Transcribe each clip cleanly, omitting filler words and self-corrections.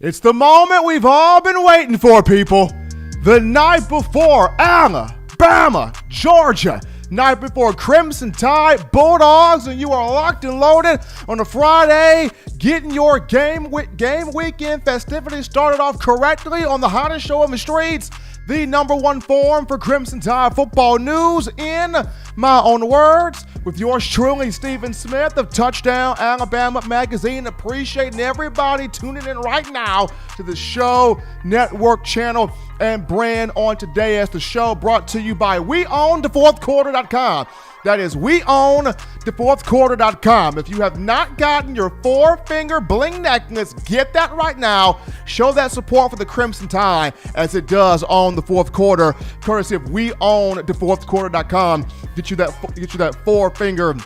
It's the moment we've all been waiting for, people. The night before Alabama, Georgia. Night before Crimson Tide, Bulldogs, and you are locked and loaded on a Friday, getting your game weekend festivities started off correctly on the hottest show on the streets, the number one forum for Crimson Tide football news, in my own words, with yours truly, Stephen Smith of Touchdown Alabama Magazine. Appreciating everybody tuning in right now to the show, network, channel, and brand on today, as the show brought to you by WeOwnTheFourthQuarter.com. That is WeOwnTheFourthQuarter.com. If you have not gotten your 4-finger bling necklace, get that right now. Show that support for the Crimson Tide as it does on the fourth quarter, courtesy of WeOwnTheFourthQuarter.com. Get you that 4-finger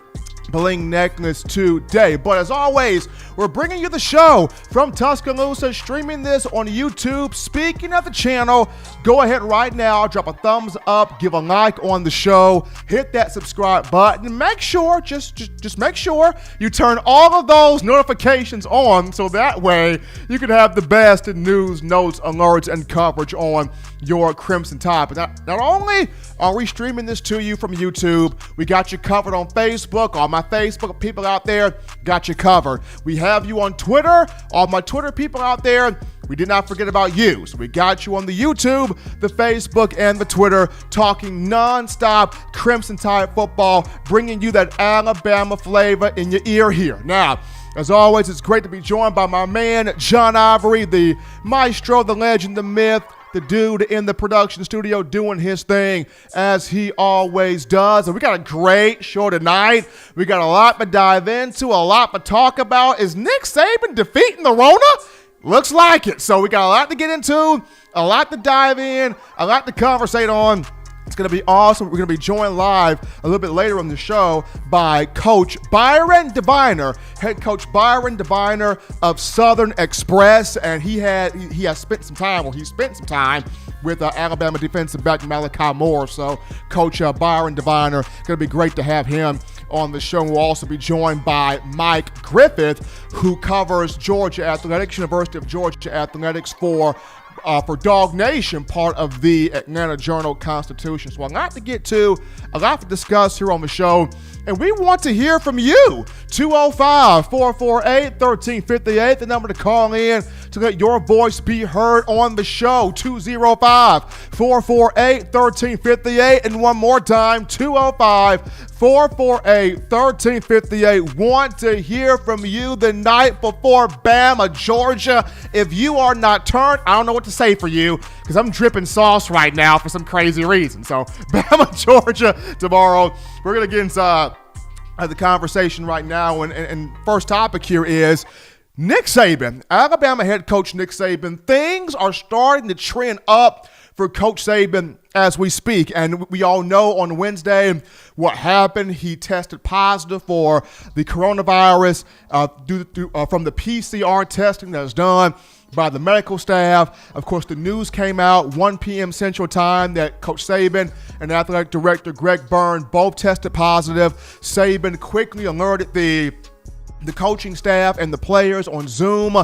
bling necklace today. But as always, we're bringing you the show from Tuscaloosa, streaming this on YouTube. Speaking of the channel, go ahead right now, drop a thumbs up, give a like on the show, hit that subscribe button. Make sure, just make sure you turn all of those notifications on, so that way you can have the best news, notes, alerts, and coverage on your Crimson Tide. But not only are we streaming this to you from YouTube, we got you covered on Facebook. All my Facebook people out there got you covered. We have you on Twitter. All my Twitter people out there, we did not forget about you. So we got you on the YouTube, the Facebook, and the Twitter, talking nonstop Crimson Tide football, bringing you that Alabama flavor in your ear here. Now, as always, it's great to be joined by my man, John Ivory, the maestro, the legend, the myth, the dude in the production studio doing his thing as he always does. And we got a great show tonight. We got a lot to dive into, a lot to talk about. Is Nick Saban defeating the Rona? Looks like it. So we got a lot to get into, a lot to dive in, a lot to conversate on. It's going to be awesome. We're going to be joined live a little bit later on the show by Coach Byron Deviner, head coach Byron Deviner of Southern Express, and he spent some time with Alabama defensive back Malachi Moore. So Coach Byron Deviner, going to be great to have him on the show. We'll also be joined by Mike Griffith, who covers Georgia Athletics, University of Georgia Athletics for Dog Nation, part of the Atlanta Journal-Constitution. So a lot to get to, a lot to discuss here on the show, and we want to hear from you. 205-448-1358, the number to call in to let your voice be heard on the show. 205-448-1358, and one more time, 205-448-1358. Want to hear from you the night before Bama, Georgia. If you are not turned, I don't know what to say for you because I'm dripping sauce right now for some crazy reason. So Bama, Georgia tomorrow. We're going to get into the conversation right now. And first topic here is Nick Saban, Alabama head coach Nick Saban. Things are starting to trend up for Coach Saban as we speak. And we all know on Wednesday what happened. He tested positive for the coronavirus from the PCR testing that was done by the medical staff. Of course, the news came out 1 p.m. Central Time that Coach Saban and athletic director Greg Byrne both tested positive. Saban quickly alerted the coaching staff and the players on Zoom.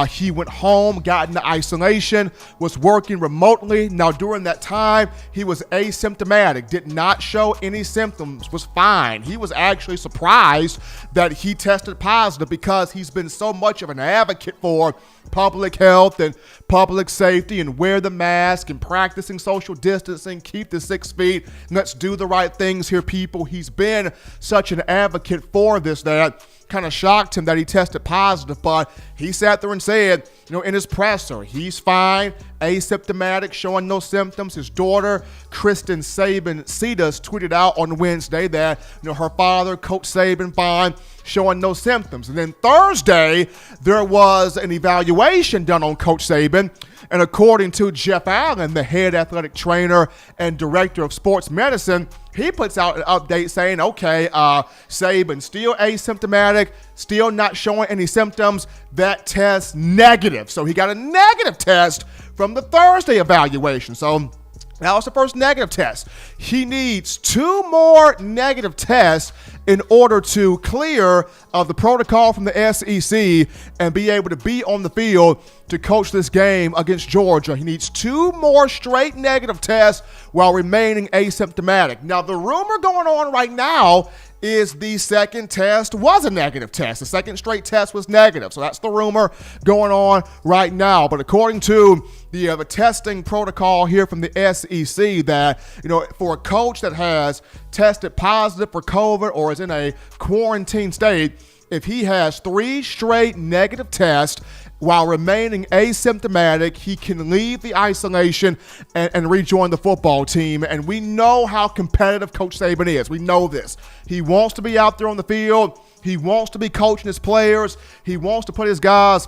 He went home, got into isolation, was working remotely. Now, during that time, he was asymptomatic, did not show any symptoms, was fine. He was actually surprised that he tested positive because he's been so much of an advocate for public health and public safety and wear the mask and practicing social distancing, keep the 6 feet, let's do the right things here, people. He's been such an advocate for this that kind of shocked him that he tested positive, but he sat there and said, in his presser, he's fine, asymptomatic, showing no symptoms. His daughter, Kristen Saban Cetus, tweeted out on Wednesday that, her father, Coach Saban, fine, showing no symptoms. And then Thursday, there was an evaluation done on Coach Saban. And according to Jeff Allen, the head athletic trainer and director of sports medicine, he puts out an update saying, okay, Saban still asymptomatic, still not showing any symptoms. That test negative. So he got a negative test from the Thursday evaluation. So that was the first negative test. He needs 2 more negative tests in order to clear the protocol from the SEC and be able to be on the field to coach this game against Georgia. He needs 2 more straight negative tests while remaining asymptomatic. Now, the rumor going on right now is the second test was a negative test. The second straight test was negative. So that's the rumor going on right now. But according to the testing protocol here from the SEC, that, for a coach that has tested positive for COVID or is in a quarantine state, if he has 3 straight negative tests while remaining asymptomatic, he can leave the isolation and rejoin the football team. And we know how competitive Coach Saban is. We know this. He wants to be out there on the field. He wants to be coaching his players. He wants to put his guys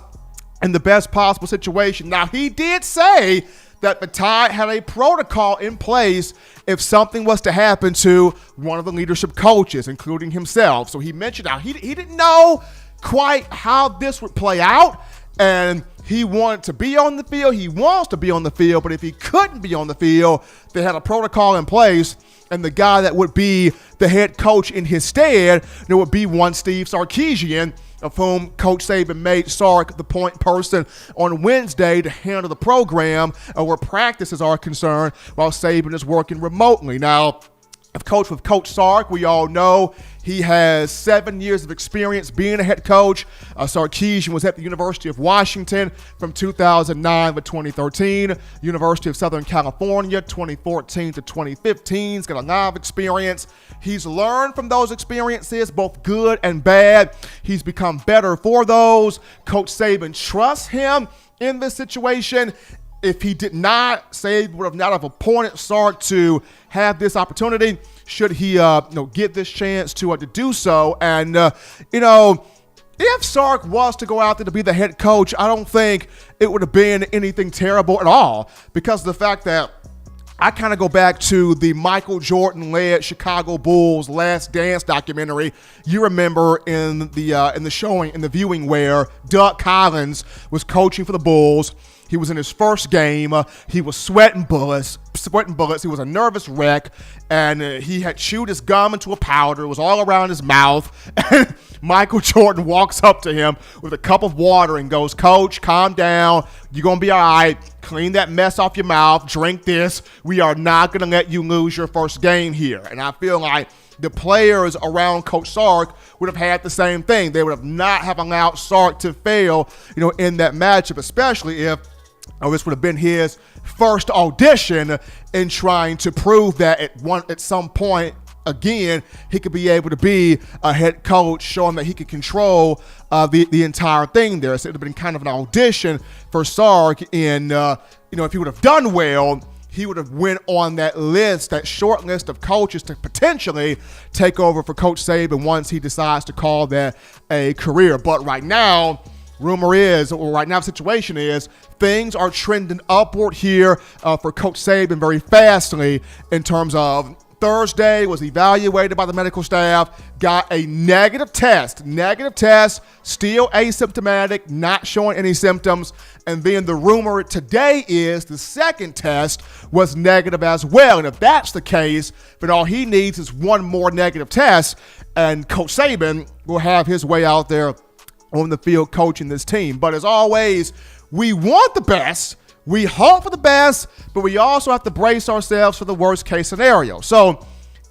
in the best possible situation. Now, he did say that the Tide had a protocol in place if something was to happen to one of the leadership coaches, including himself. So he mentioned how he didn't know quite how this would play out, and he wanted to be on the field. He wants to be on the field, but if he couldn't be on the field, they had a protocol in place, and the guy that would be the head coach in his stead, there would be one Steve Sarkisian, of whom Coach Saban made Sark the point person on Wednesday to handle the program where practices are concerned while Saban is working remotely. Now, with Coach Sark, we all know he has 7 years of experience being a head coach. Sarkisian was at the University of Washington from 2009 to 2013, University of Southern California 2014 to 2015. He's got a lot of experience. He's learned from those experiences, both good and bad. He's become better for those. Coach Saban trusts him in this situation. If he did not, Saban would have not have appointed Sark to have this opportunity should he get this chance to do so. And, if Sark was to go out there to be the head coach, I don't think it would have been anything terrible at all, because of the fact that I kind of go back to the Michael Jordan-led Chicago Bulls Last Dance documentary. You remember in the viewing where Doug Collins was coaching for the Bulls. He was in his first game. He was sweating bullets. He was a nervous wreck, and he had chewed his gum into a powder. It was all around his mouth. And Michael Jordan walks up to him with a cup of water and goes, "Coach, calm down. You're going to be all right. Clean that mess off your mouth. Drink this. We are not going to let you lose your first game here." And I feel like the players around Coach Sark would have had the same thing. They would have not have allowed Sark to fail, in that matchup, especially if this would have been his first audition in trying to prove that at some point, again, he could be able to be a head coach, showing that he could control the entire thing there. So it would have been kind of an audition for Sark. And, if he would have done well, he would have went on that list, that short list of coaches to potentially take over for Coach Saban once he decides to call that a career. But right now, the situation is, things are trending upward here for Coach Saban very fastly in terms of Thursday was evaluated by the medical staff, got a negative test, still asymptomatic, not showing any symptoms. And then the rumor today is the second test was negative as well. And if that's the case, then all he needs is one more negative test, and Coach Saban will have his way out there on the field coaching this team. But as always, we want the best, we hope for the best, but we also have to brace ourselves for the worst case scenario. So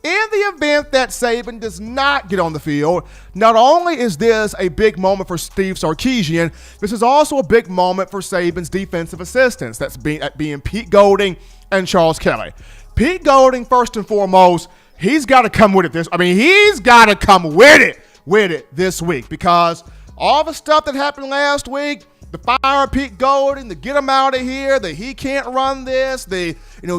in the event that Saban does not get on the field, not only is this a big moment for Steve Sarkisian, this is also a big moment for Saban's defensive assistants, that's being Pete Golding and Charles Kelly. Pete Golding, first and foremost, he's got to come with it this week, because all the stuff that happened last week, the fire of Pete Golding, the get him out of here, that he can't run this,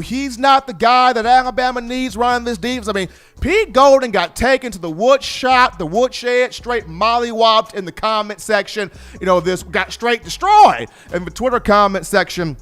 he's not the guy that Alabama needs running this defense. Pete Golding got taken to the woodshed, straight mollywopped in the comment section. This got straight destroyed in the Twitter comment section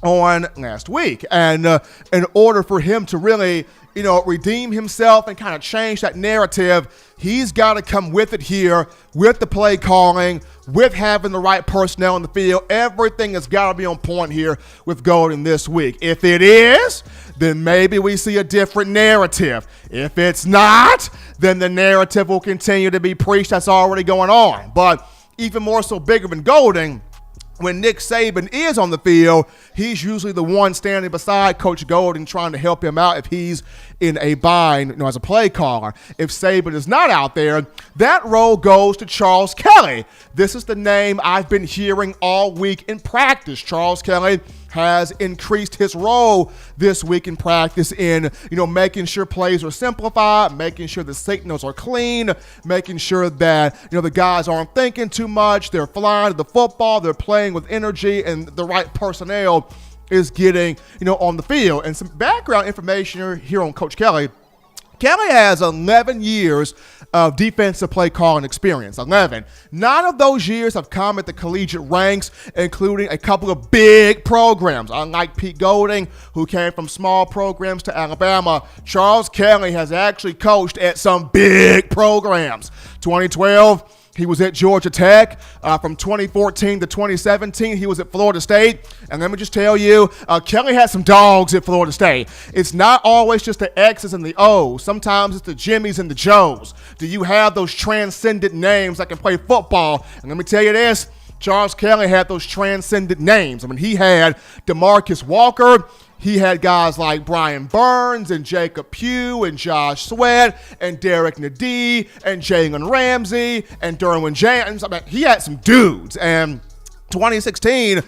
on last week. And in order for him to really, redeem himself and kind of change that narrative, he's got to come with it here, with the play calling, with having the right personnel in the field. Everything has got to be on point here with Golding this week. If it is, then maybe we see a different narrative. If it's not, then the narrative will continue to be preached that's already going on. But even more so bigger than Golding, when Nick Saban is on the field, he's usually the one standing beside Coach Golding trying to help him out if he's in a bind, as a play caller. If Saban is not out there, that role goes to Charles Kelly. This is the name I've been hearing all week in practice. Charles Kelly has increased his role this week in practice in, making sure plays are simplified, making sure the signals are clean, making sure that, the guys aren't thinking too much, they're flying to the football, they're playing with energy, and the right personnel is getting, on the field. And some background information here on Coach Kelly. Kelly has 11 years of defensive play calling experience, 11. 9 of those years have come at the collegiate ranks, including a couple of big programs. Unlike Pete Golding, who came from small programs to Alabama, Charles Kelly has actually coached at some big programs. 2012, he was at Georgia Tech. From 2014 to 2017, he was at Florida State. And let me just tell you, Kelly had some dogs at Florida State. It's not always just the X's and the O's. Sometimes it's the Jimmys and the Joes. Do you have those transcendent names that can play football? And let me tell you this, Charles Kelly had those transcendent names. He had DeMarcus Walker. He had guys like Brian Burns and Jacob Pugh and Josh Sweat and Derek Nadee and Jalen Ramsey and Derwin James. He had some dudes. And 2016,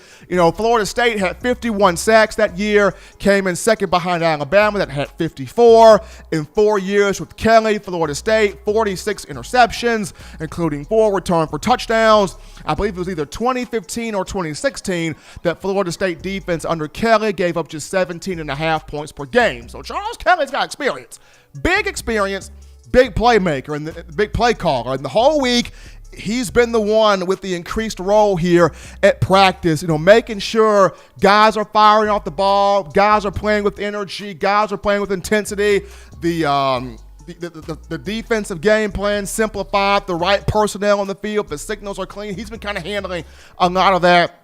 Florida State had 51 sacks that year, came in second behind Alabama that had 54. In 4 years with Kelly, Florida State, 46 interceptions, including 4 returned for touchdowns. I believe it was either 2015 or 2016 that Florida State defense under Kelly gave up just 17.5 points per game. So Charles Kelly's got experience, big playmaker, and the big play caller. And the whole week, he's been the one with the increased role here at practice, making sure guys are firing off the ball, guys are playing with energy, guys are playing with intensity. The defensive game plan simplified, the right personnel on the field, the signals are clean. He's been kind of handling a lot of that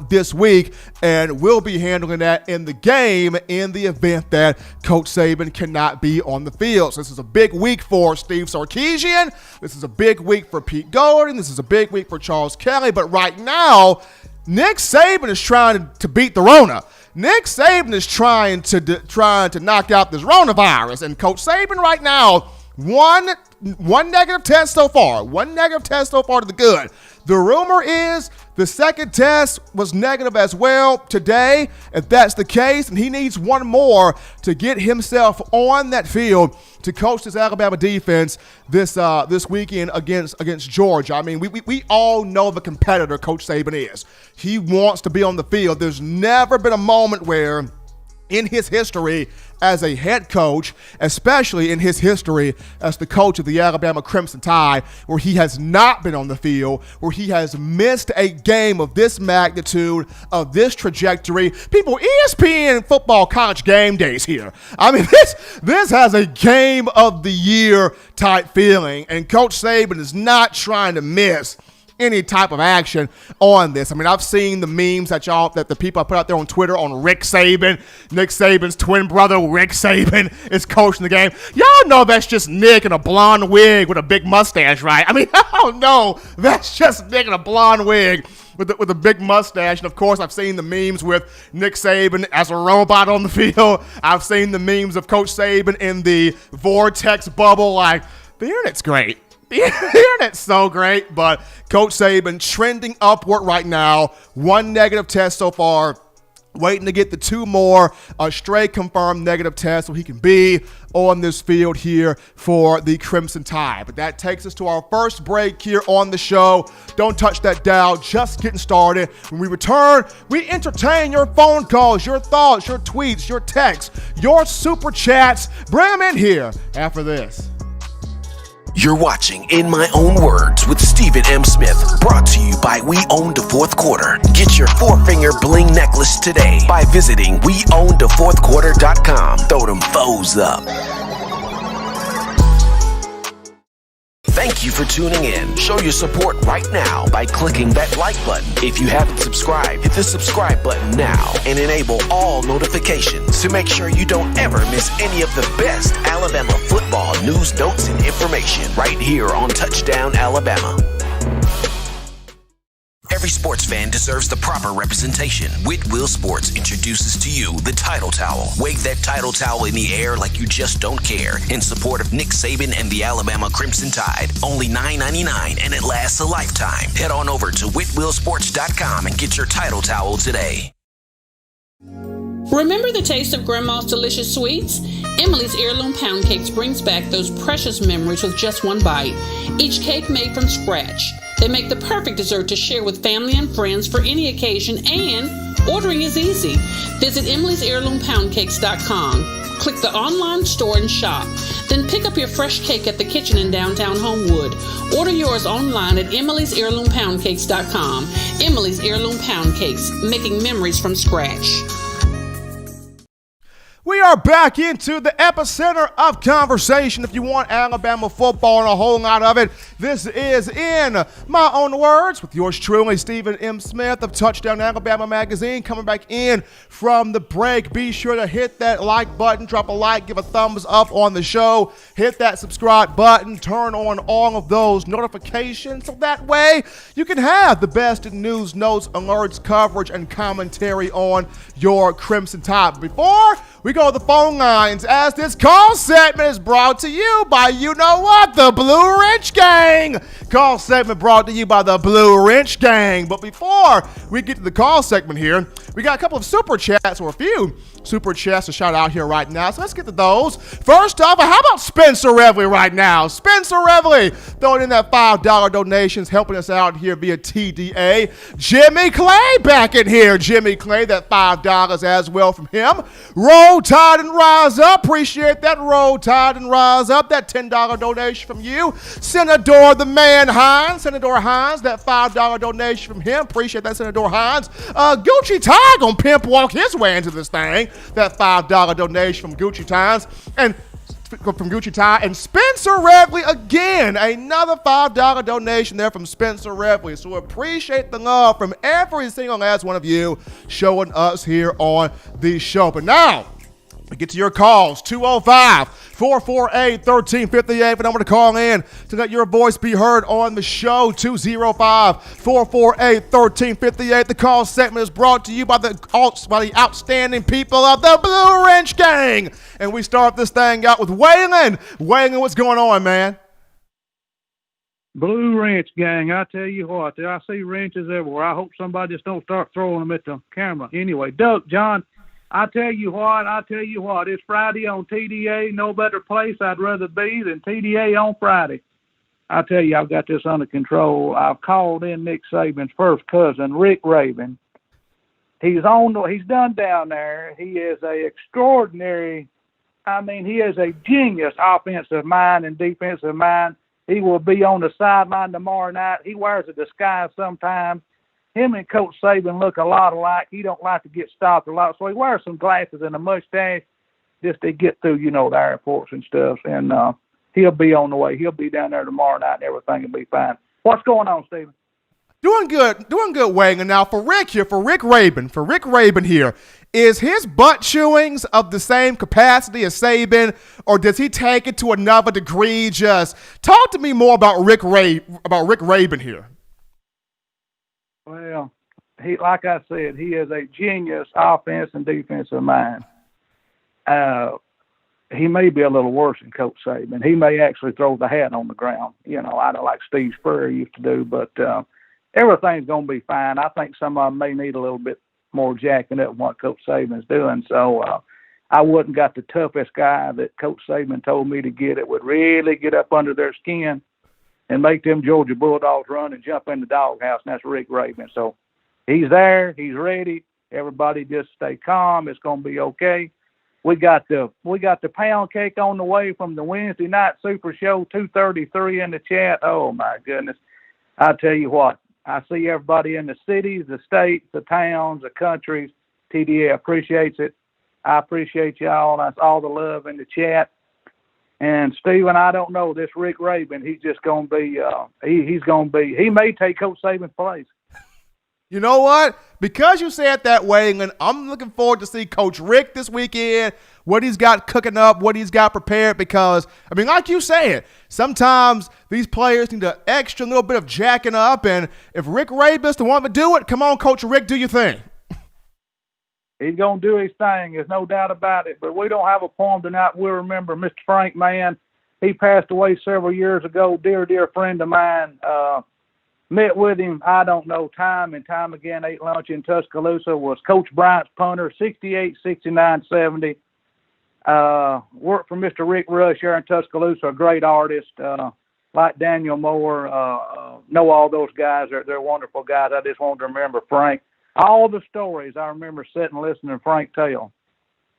this week, and will be handling that in the game in the event that Coach Saban cannot be on the field. So this is a big week for Steve Sarkisian. This is a big week for Pete Golding. This is a big week for Charles Kelly. But right now, Nick Saban is trying to beat the Rona. Nick Saban is trying to knock out this coronavirus. And Coach Saban right now, one negative test so far. One negative test so far to the good. The rumor is the second test was negative as well today. If that's the case, and he needs one more to get himself on that field to coach this Alabama defense this weekend against Georgia. I mean, we all know the competitor Coach Saban is. He wants to be on the field. There's never been a moment where in his history as a head coach, especially in his history as the coach of the Alabama Crimson Tide, where he has not been on the field, where he has missed a game of this magnitude, of this trajectory. People, ESPN football college game days here. I mean, this has a game of the year type feeling, and Coach Saban is not trying to miss any type of action on this. I mean, I've seen the memes that the people I put out there on Twitter on Rick Saban. Nick Saban's twin brother, Rick Saban, is coaching the game. Y'all know that's just Nick in a blonde wig with a big mustache, right? I mean, I don't know. That's just Nick in a blonde wig with a big mustache. And of course, I've seen the memes with Nick Saban as a robot on the field. I've seen the memes of Coach Saban in the vortex bubble. Like, the internet's great. The internet's so great, but Coach Saban trending upward right now. One negative test so far. Waiting to get the two more straight confirmed negative tests so he can be on this field here for the Crimson Tide. But that takes us to our first break here on the show. Don't touch that dial, just getting started. When we return, we entertain your phone calls, your thoughts, your tweets, your texts, your super chats. Bring them in here after this. You're watching In My Own Words with Stephen M. Smith, brought to you by We Own the Fourth Quarter. Get your four-finger bling necklace today by visiting weownthefourthquarter.com. Throw them foes up. Thank you for tuning in. Show your support right now by clicking that like button. If you haven't subscribed, hit the subscribe button now and enable all notifications to make sure you don't ever miss any of the best Alabama football news, notes, and information right here on Touchdown Alabama. Every sports fan deserves the proper representation. Whitwell Sports introduces to you the Title Towel. Wave that Title Towel in the air like you just don't care in support of Nick Saban and the Alabama Crimson Tide. Only $9.99 and it lasts a lifetime. Head on over to whitwellsports.com and get your Title Towel today. Remember the taste of Grandma's delicious sweets? Emily's Heirloom Pound Cakes brings back those precious memories with just one bite. Each cake made from scratch. They make the perfect dessert to share with family and friends for any occasion, and ordering is easy. Visit emily'sheirloompoundcakes.com. Click the online store and shop. Then pick up your fresh cake at the kitchen in downtown Homewood. Order yours online at emily'sheirloompoundcakes.com. Emily's Heirloom Pound Cakes, making memories from scratch. We are back into the epicenter of conversation. If you want Alabama football and a whole lot of it, this is In My Own Words with yours truly, Stephen M. Smith of Touchdown Alabama Magazine, coming back in from the break. Be sure to hit that like button, drop a like, give a thumbs up on the show, hit that subscribe button, turn on all of those notifications so that way you can have the best in news, notes, alerts, coverage, and commentary on your Crimson Tide. Before we go to the phone lines, as this call segment is brought to you by, you know what, the Blue Wrench Gang. Call segment brought to you by the Blue Wrench Gang. But before we get to the call segment here, We got a couple of super chats, or a few super chats to shout out here right now. So let's get to those. First off, how about Spencer Revley right now? Spencer Revley throwing in that $5 donations, helping us out here via TDA. Jimmy Clay back in here. Jimmy Clay, that $5 as well from him. Roll Tide and Rise Up. Appreciate that. Roll Tide and Rise Up. That $10 donation from you. Senator the Man Hines. Senator Hines, that $5 donation from him. Appreciate that, Senator Hines. Gucci Tie gonna pimp walk his way into this thing. That $5 donation from Gucci Ties. And from Gucci Tie, and Spencer Revley again, another $5 donation there from Spencer Revley. So appreciate the love from every single last one of you showing us here on the show. But now, we get to your calls, 205-448-1358, the number to call in to let your voice be heard on the show, 205-448-1358. The call segment is brought to you by the outstanding people of the Blue Wrench Gang. And we start this thing out with Waylon. Waylon, what's going on, man? Blue Wrench Gang, I tell you what, I see wrenches everywhere. I hope somebody just don't start throwing them at the camera. Anyway, Doug, John, I tell you what, it's Friday on TDA. No better place I'd rather be than TDA on Friday. I tell you, I've got this under control. I've called in Nick Saban's first cousin, Rick Rabin. He's done down there. He is he is a genius offensive mind and defensive mind. He will be on the sideline tomorrow night. He wears a disguise sometimes. Him and Coach Saban look a lot alike. He don't like to get stopped a lot, so he wears some glasses and a mustache just to get through, the airports and stuff. And he'll be on the way. He'll be down there tomorrow night, and everything will be fine. What's going on, Stephen? Doing good, Wayne. And now for Rick Rabin here, is his butt chewings of the same capacity as Saban, or does he take it to another degree? Just talk to me more about Rick Rabin here. Well, like I said, he is a genius offense and defensive mind. He may be a little worse than Coach Saban. He may actually throw the hat on the ground. I don't like Steve Spurrier used to do, but everything's going to be fine. I think some of them may need a little bit more jacking up than what Coach Saban's doing. So I wouldn't got the toughest guy that Coach Saban told me to get. It would really get up under their skin and make them Georgia Bulldogs run and jump in the doghouse, and that's Rick Rabin. So he's there, he's ready. Everybody just stay calm. It's going to be okay. We got the pound cake on the way from the Wednesday night Super Show, 233 in the chat. Oh my goodness! I tell you what, I see everybody in the cities, the states, the towns, the countries. TDA appreciates it. I appreciate y'all. That's all the love in the chat. And Stephen, I don't know, this Rick Rabin, he's just going to be, he may take Coach Saban's place. You know what? Because you said that way, and I'm looking forward to see Coach Rick this weekend, what he's got cooking up, what he's got prepared, because, like you said, sometimes these players need an extra little bit of jacking up, and if Rick Rabin's the one to do it, come on, Coach Rick, do your thing. He's going to do his thing. There's no doubt about it. But we don't have a poem tonight. We'll remember Mr. Frank Mann. He passed away several years ago. Dear friend of mine. Met with him, I don't know, time and time again. Ate lunch in Tuscaloosa. Was Coach Bryant's punter, 68, 69, 70. Worked for Mr. Rick Rush here in Tuscaloosa, a great artist. Like Daniel Moore. Know all those guys. They're wonderful guys. I just wanted to remember Frank. All the stories I remember sitting and listening to Frank tell.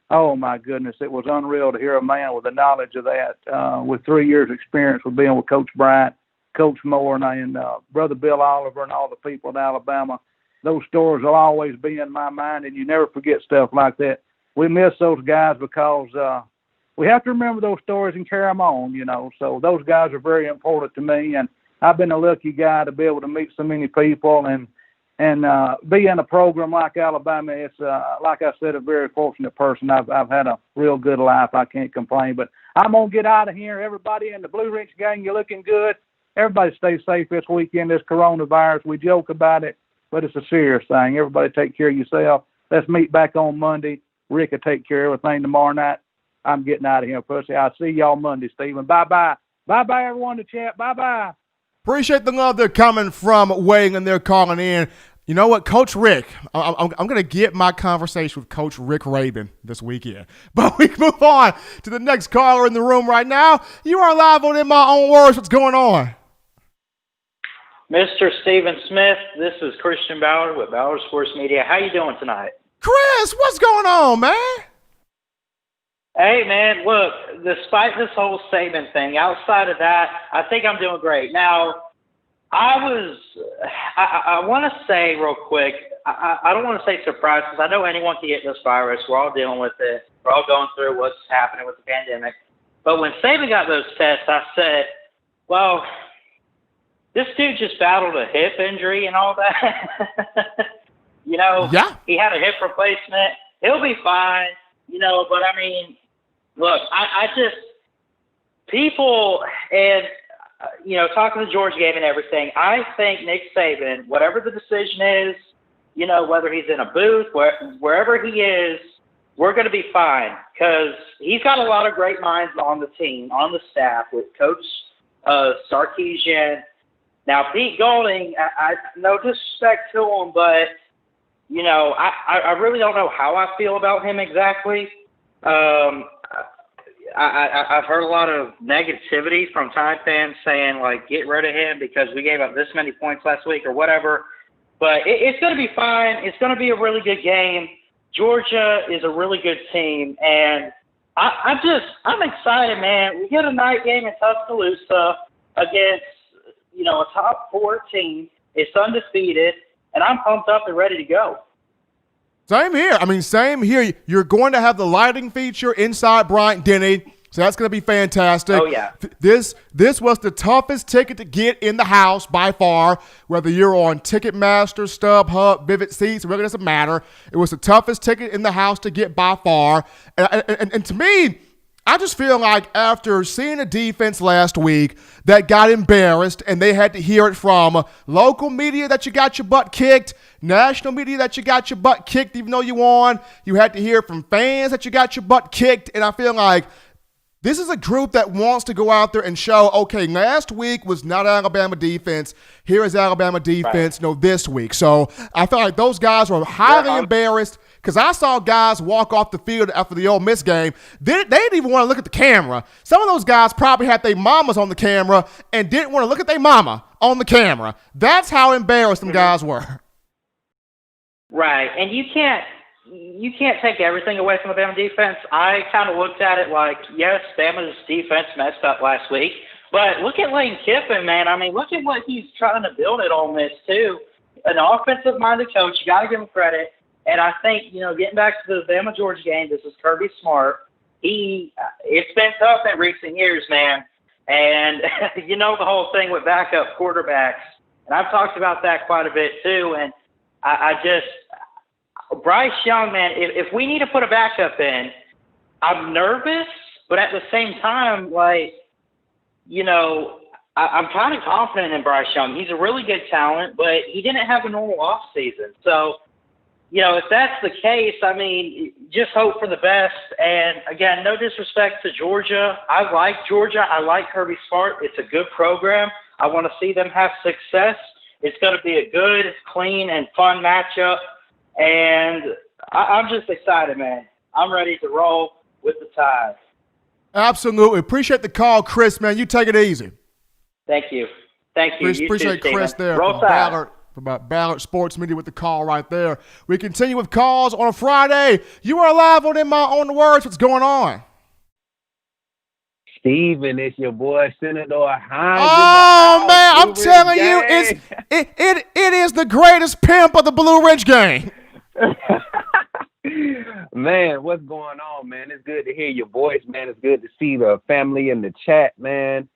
Oh, my goodness. It was unreal to hear a man with the knowledge of that, with 3 years' experience with being with Coach Bryant, Coach Moore, and Brother Bill Oliver and all the people in Alabama. Those stories will always be in my mind, and you never forget stuff like that. We miss those guys because we have to remember those stories and carry them on, So those guys are very important to me, and I've been a lucky guy to be able to meet so many people and be in a program like Alabama. It's, like I said, a very fortunate person. I've had a real good life. I can't complain. But I'm going to get out of here. Everybody in the Blue Wrench Gang, you're looking good. Everybody stay safe this weekend, this coronavirus. We joke about it, but it's a serious thing. Everybody take care of yourself. Let's meet back on Monday. Rick will take care of everything tomorrow night. I'm getting out of here, pussy. I'll see y'all Monday, Stephen. Bye-bye. Bye-bye, everyone in the chat. Bye-bye. Appreciate the love they're coming from Wayne and they're calling in. You know what, Coach Rick, I'm going to get my conversation with Coach Rick Rabin this weekend. But we move on to the next caller in the room right now. You are live on In My Own Words. What's going on? Mr. Stephen Smith, this is Christian Ballard with Ballard Sports Media. How you doing tonight? Chris, what's going on, man? Hey, man, look, despite this whole Saban thing, outside of that, I think I'm doing great. Now, I want to say real quick, I don't want to say surprised because I know anyone can get this virus. We're all dealing with it. We're all going through what's happening with the pandemic. But when Saban got those tests, I said, well, this dude just battled a hip injury and all that. Yeah. He had a hip replacement. He'll be fine, but I mean, look, I just, people, and, talking to Georgia game and everything, I think Nick Saban, whatever the decision is, whether he's in a booth, wherever he is, we're going to be fine because he's got a lot of great minds on the team, on the staff with Coach Sarkisian. Now, Pete Golding, I no disrespect to him, but, I really don't know how I feel about him exactly. I've heard a lot of negativity from Tide fans saying, like, get rid of him because we gave up this many points last week or whatever. But it's going to be fine. It's going to be a really good game. Georgia is a really good team. And I'm excited, man. We get a night game in Tuscaloosa against, a top 4 team. It's undefeated. And I'm pumped up and ready to go. Same here. Same here. You're going to have the lighting feature inside Bryant-Denny, so that's going to be fantastic. Oh, yeah. This was the toughest ticket to get in the house by far, whether you're on Ticketmaster, StubHub, Vivid Seats, it really doesn't matter. It was the toughest ticket in the house to get by far. And to me, I just feel like after seeing a defense last week that got embarrassed and they had to hear it from local media that you got your butt kicked, national media that you got your butt kicked even though you won, you had to hear from fans that you got your butt kicked, and I feel like this is a group that wants to go out there and show, okay, last week was not Alabama defense. Here is Alabama defense, this week. So I feel like those guys were highly embarrassed because I saw guys walk off the field after the Ole Miss game. They didn't even want to look at the camera. Some of those guys probably had their mamas on the camera and didn't want to look at their mama on the camera. That's how embarrassed them guys were. Right, and you can't take everything away from the Bama defense. I kind of looked at it like, yes, Bama's defense messed up last week, but look at Lane Kiffin, man. Look at what he's trying to build at Ole Miss, too. An offensive-minded coach, you got to give him credit. And I think, getting back to the Bama-Georgia game, this is Kirby Smart. It's been tough in recent years, man. And, the whole thing with backup quarterbacks. And I've talked about that quite a bit, too. And Bryce Young, man, if we need to put a backup in, I'm nervous, but at the same time, I'm kind of confident in Bryce Young. He's a really good talent, but he didn't have a normal offseason. So, if that's the case, just hope for the best. And, again, no disrespect to Georgia. I like Georgia. I like Kirby Smart. It's a good program. I want to see them have success. It's going to be a good, clean, and fun matchup. And I'm just excited, man. I'm ready to roll with the Tide. Absolutely. Appreciate the call, Chris, man. You take it easy. Thank you. You appreciate too, Chris Steven. there Roll from Tide. Ballard Sports Media with the call right there. We continue with calls on a Friday. You are live on In My Own Words. What's going on? Steven, it's your boy Senator Hines. Oh, man, I'm telling you, it is the greatest pimp of the Blue Ridge gang. Man, what's going on, man? It's good to hear your voice, man. It's good to see the family in the chat, man.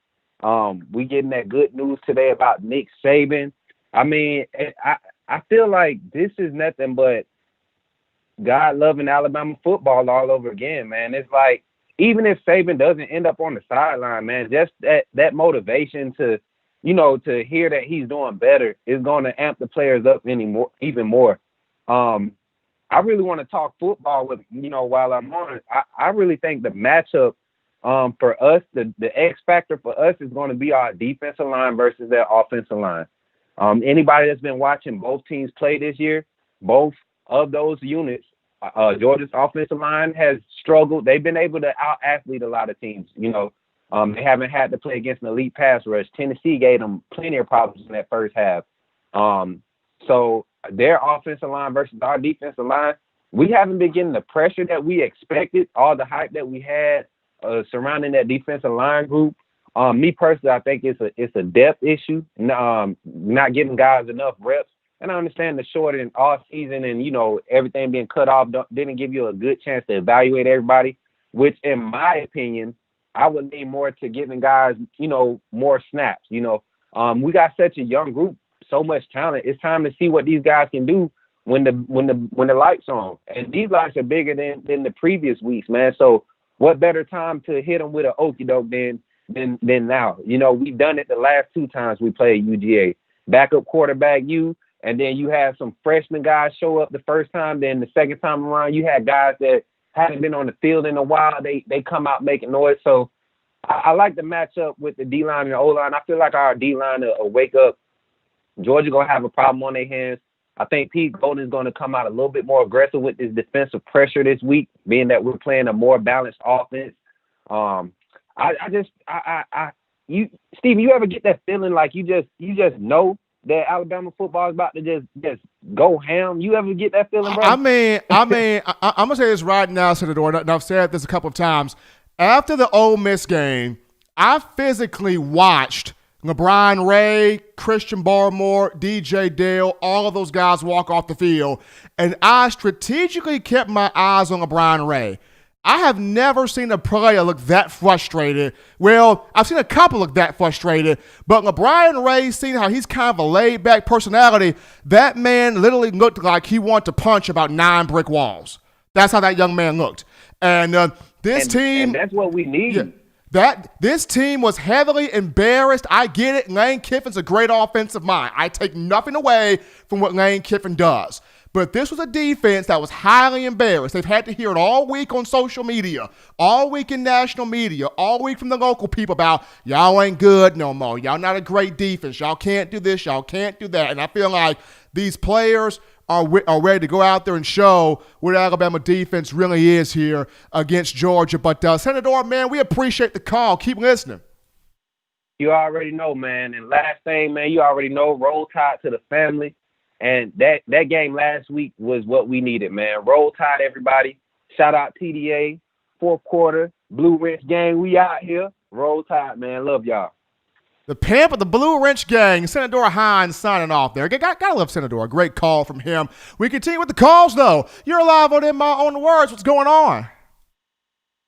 We getting that good news today about Nick Saban. I feel like this is nothing but God loving Alabama football all over again, man. It's like, even if Saban doesn't end up on the sideline, man, just that motivation to hear that he's doing better is going to amp the players up even more. I really want to talk football with, while I'm on it. I really think the matchup for us, the X factor for us is going to be our defensive line versus their offensive line. Anybody that's been watching both teams play this year, both of those units, Georgia's offensive line has struggled. They've been able to out-athlete a lot of teams. They haven't had to play against an elite pass rush. Tennessee gave them plenty of problems in that first half. So their offensive line versus our defensive line, we haven't been getting the pressure that we expected, all the hype that we had surrounding that defensive line group. Me personally, I think it's a depth issue, not giving guys enough reps. And I understand the short and off season and, everything being cut off didn't give you a good chance to evaluate everybody, which in my opinion, I would lean more to giving guys, more snaps. We got such a young group, so much talent. It's time to see what these guys can do when the lights on. And these lights are bigger than the previous weeks, man. So what better time to hit them with an okie doke than now? We've done it the last 2 times we played UGA. Backup quarterback and then you have some freshman guys show up the first time. Then the second time around, you had guys that hadn't been on the field in a while. They come out making noise. So I like the matchup with the D-line and the O-line. I feel like our D-line will wake up. Georgia going to have a problem on their hands. I think Pete Golden is going to come out a little bit more aggressive with his defensive pressure this week, being that we're playing a more balanced offense. Steve, you ever get that feeling like you just know that Alabama football is about to just go ham? You ever get that feeling, bro? I'm gonna say this right now, Senator, and I've said this a couple of times. After the Ole Miss game, I physically watched LeBron Ray, Christian Barmore, DJ Dale, all of those guys walk off the field, and I strategically kept my eyes on LeBron Ray. I have never seen a player look that frustrated. Well, I've seen a couple look that frustrated, but LeBron Ray, seeing how he's kind of a laid-back personality, that man literally looked like he wanted to punch about 9 brick walls. That's how that young man looked. And this team... And that's what we need. Yeah, this team was heavily embarrassed. I get it. Lane Kiffin's a great offensive mind. I take nothing away from what Lane Kiffin does. But this was a defense that was highly embarrassed. They've had to hear it all week on social media, all week in national media, all week from the local people about y'all ain't good no more. Y'all not a great defense. Y'all can't do this. Y'all can't do that. And I feel like these players are ready to go out there and show what Alabama defense really is here against Georgia. But Senator, man, we appreciate the call. Keep listening. You already know, man. And last thing, man, you already know, Roll Tide to the family. And that game last week was what we needed, man. Roll Tide, everybody. Shout out TDA, 4th quarter, Blue Wrench gang. We out here. Roll Tide, man. Love y'all. The pimp of the Blue Wrench gang, Senator Hines signing off there. Gotta love Senator. A great call from him. We continue with the calls, though. You're live on In My Own Words. What's going on?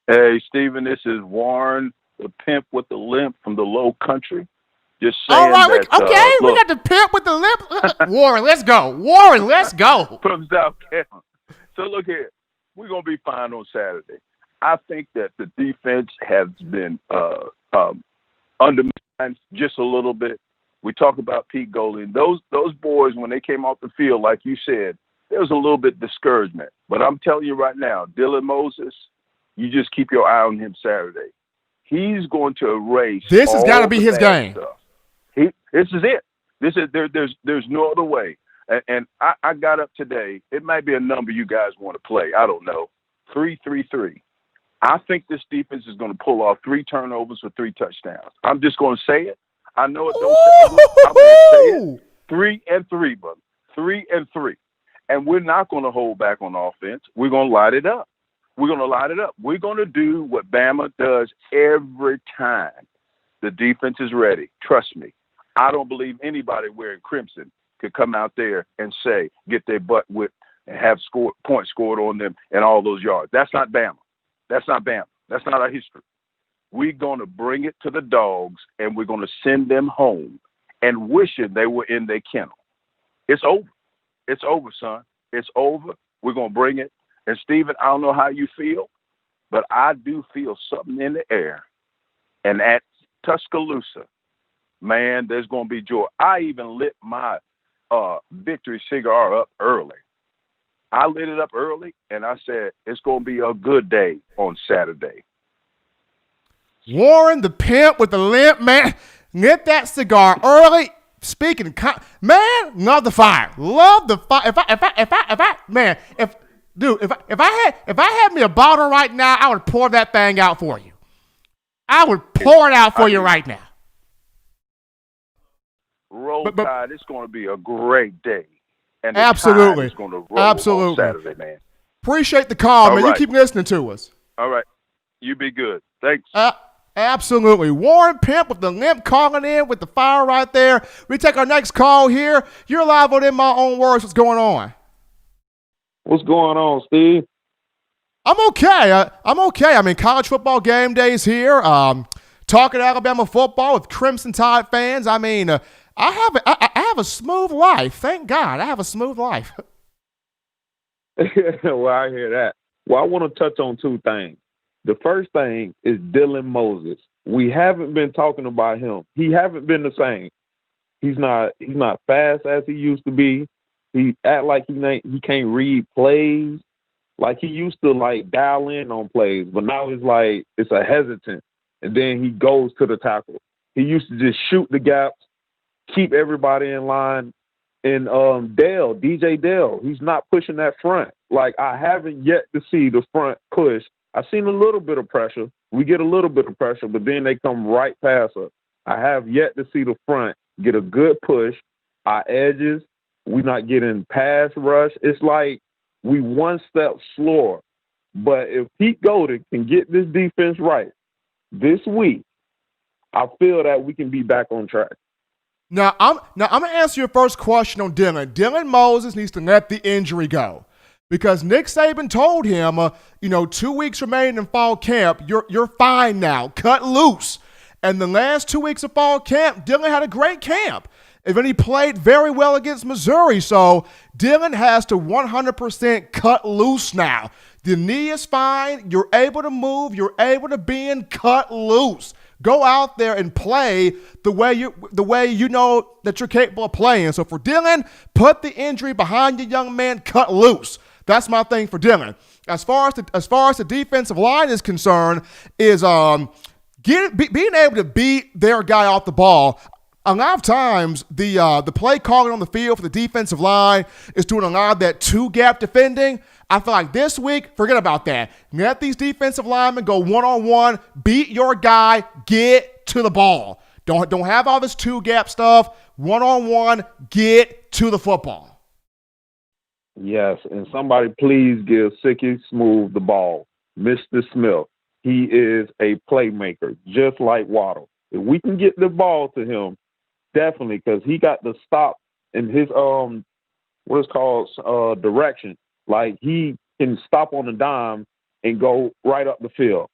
Hey, Stephen, this is Warren, the pimp with the limp from the Low Country. Just saying all right, that, we got the pimp with the limp. Warren, let's go. Warren, let's go. From South Carolina. So look here, we're going to be fine on Saturday. I think that the defense has been undermined just a little bit. We talk about Pete Golding. Those boys, when they came off the field, like you said, there was a little bit of discouragement. But I'm telling you right now, Dylan Moses, you just keep your eye on him Saturday. He's going to erase. This has got to be his game. Stuff. This is it. There's no other way. And I got up today. It might be a number you guys want to play. I don't know. 3-3-3. I think this defense is going to pull off 3 turnovers for 3 touchdowns. I'm just going to say it. I know it don't sound good. I'm going to say it. 3 and 3, brother. 3 and 3. And we're not going to hold back on offense. We're going to light it up. We're going to light it up. We're going to do what Bama does every time. The defense is ready. Trust me. I don't believe anybody wearing crimson could come out there and say, get their butt whipped and have points scored on them and all those yards. That's not Bama. That's not Bama. That's not our history. We're going to bring it to the dogs, and we're going to send them home and wishing they were in their kennel. It's over. It's over, son. It's over. We're going to bring it. And, Steven, I don't know how you feel, but I do feel something in the air. And at Tuscaloosa, man, there's going to be joy. I even lit my victory cigar up early. I lit it up early, and I said, it's going to be a good day on Saturday. Warren, the pimp with the limp, man, lit that cigar early. speaking, man, love the fire. Love the fire. If I had me a bottle right now, I would pour that thing out for you. I would pour it out for you right now. Roll Tide, it's going to be a great day. And the absolutely. Tide is going to roll on Saturday, man. Appreciate the call, man. Right. You keep listening to us. All right. You be good. Thanks. Absolutely. Warren Pimp with the limp calling in with the fire right there. We take our next call here. You're live on In My Own Words. What's going on? What's going on, Steve? I'm okay. I mean, college football game day is here. Talking Alabama football with Crimson Tide fans. I mean, I have a smooth life. Thank God. I have a smooth life. Well, I hear that. Well, I want to touch on two things. The first thing is Dylan Moses. We haven't been talking about him. He haven't been the same. He's not fast as he used to be. He act like he can't read plays. Like he used to like dial in on plays, but now it's a hesitant. And then he goes to the tackle. He used to just shoot the gaps, keep everybody in line. And DJ Dale, he's not pushing that front. Like I haven't yet to see the front push. I've seen a little bit of pressure. We get a little bit of pressure, but then they come right past us. I have yet to see the front get a good push. Our edges, we're not getting pass rush. It's like we one step slower. But if Pete Golding can get this defense right this week, I feel that we can be back on track. Now I'm gonna answer your first question on Dylan. Dylan Moses needs to let the injury go. Because Nick Saban told him, 2 weeks remaining in fall camp, you're fine now. Cut loose. And the last 2 weeks of fall camp, Dylan had a great camp. And then he played very well against Missouri. So Dylan has to 100% cut loose now. The knee is fine. You're able to move. You're able to bend. Cut loose. Go out there and play the way you know that you're capable of playing. So for Dylan, put the injury behind you, young man. Cut loose. That's my thing for Dylan. As far as the defensive line is concerned, is being able to beat their guy off the ball. A lot of times, the play calling on the field for the defensive line is doing a lot of that two-gap defending. I feel like this week, forget about that. Let these defensive linemen go one-on-one, beat your guy, get to the ball. Don't have all this two-gap stuff. One-on-one, get to the football. Yes, and somebody please give Sicky Smooth the ball. Mr. Smith, he is a playmaker, just like Waddle. If we can get the ball to him, definitely, because he got the stop in his direction. Like he can stop on a dime and go right up the field.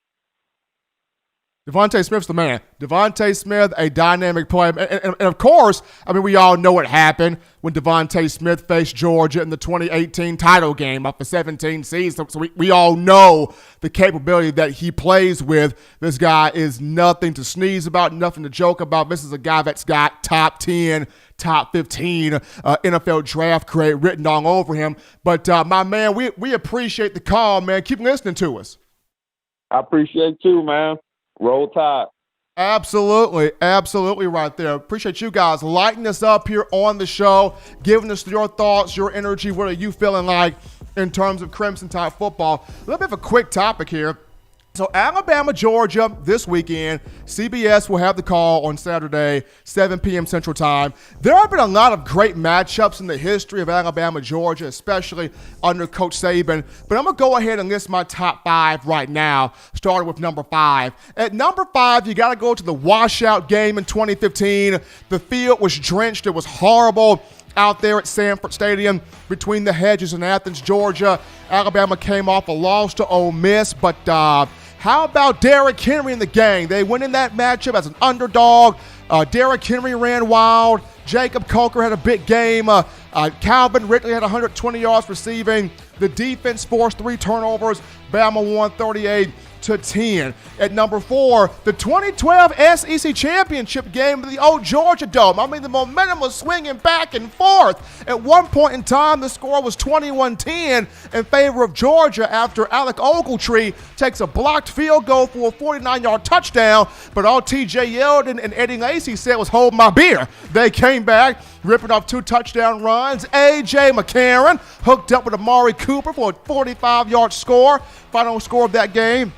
Devontae Smith's the man. Devontae Smith, a dynamic player. And of course, I mean, we all know what happened when Devontae Smith faced Georgia in the 2018 title game of the 17 season. So we all know the capability that he plays with. This guy is nothing to sneeze about, nothing to joke about. This is a guy that's got top 10, top 15 NFL draft grade written all over him. But, my man, we appreciate the call, man. Keep listening to us. I appreciate you, man. Roll Tide. Absolutely right there. Appreciate you guys lighting us up here on the show, giving us your thoughts, your energy. What are you feeling like in terms of Crimson Tide football? A little bit of a quick topic here. So Alabama, Georgia this weekend. CBS will have the call on Saturday, 7 p.m. Central Time. There have been a lot of great matchups in the history of Alabama, Georgia, especially under Coach Saban. But I'm going to go ahead and list my top 5 right now, starting with number 5. At number 5, you got to go to the washout game in 2015. The field was drenched. It was horrible out there at Sanford Stadium between the hedges in Athens, Georgia. Alabama came off a loss to Ole Miss, but how about Derrick Henry in the gang? They went in that matchup as an underdog. Derrick Henry ran wild. Jacob Coker had a big game. Calvin Ridley had 120 yards receiving. The defense forced 3 turnovers. Bama won 20-10. At number 4, the 2012 SEC Championship game at the old Georgia Dome. I mean, the momentum was swinging back and forth. At one point in time, the score was 21-10 in favor of Georgia after Alec Ogletree takes a blocked field goal for a 49-yard touchdown, but all TJ Yeldon and Eddie Lacy said was hold my beer. They came back, ripping off 2 touchdown runs. A.J. McCarron hooked up with Amari Cooper for a 45-yard score. Final score of that game,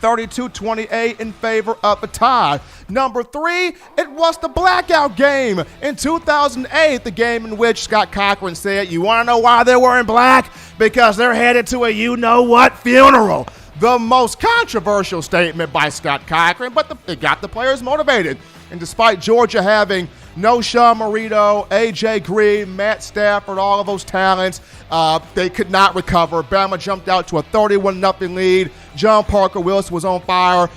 32-28 in favor of the Tide. Number 3, it was the blackout game in 2008, the game in which Scott Cochran said, you want to know why they're wearing black? Because they're headed to a you-know-what funeral. The most controversial statement by Scott Cochran, but it got the players motivated. And despite Georgia having no Sean Marito, A.J. Green, Matt Stafford, all of those talents, they could not recover. Bama jumped out to a 31-0 lead. John Parker Wilson was on fire.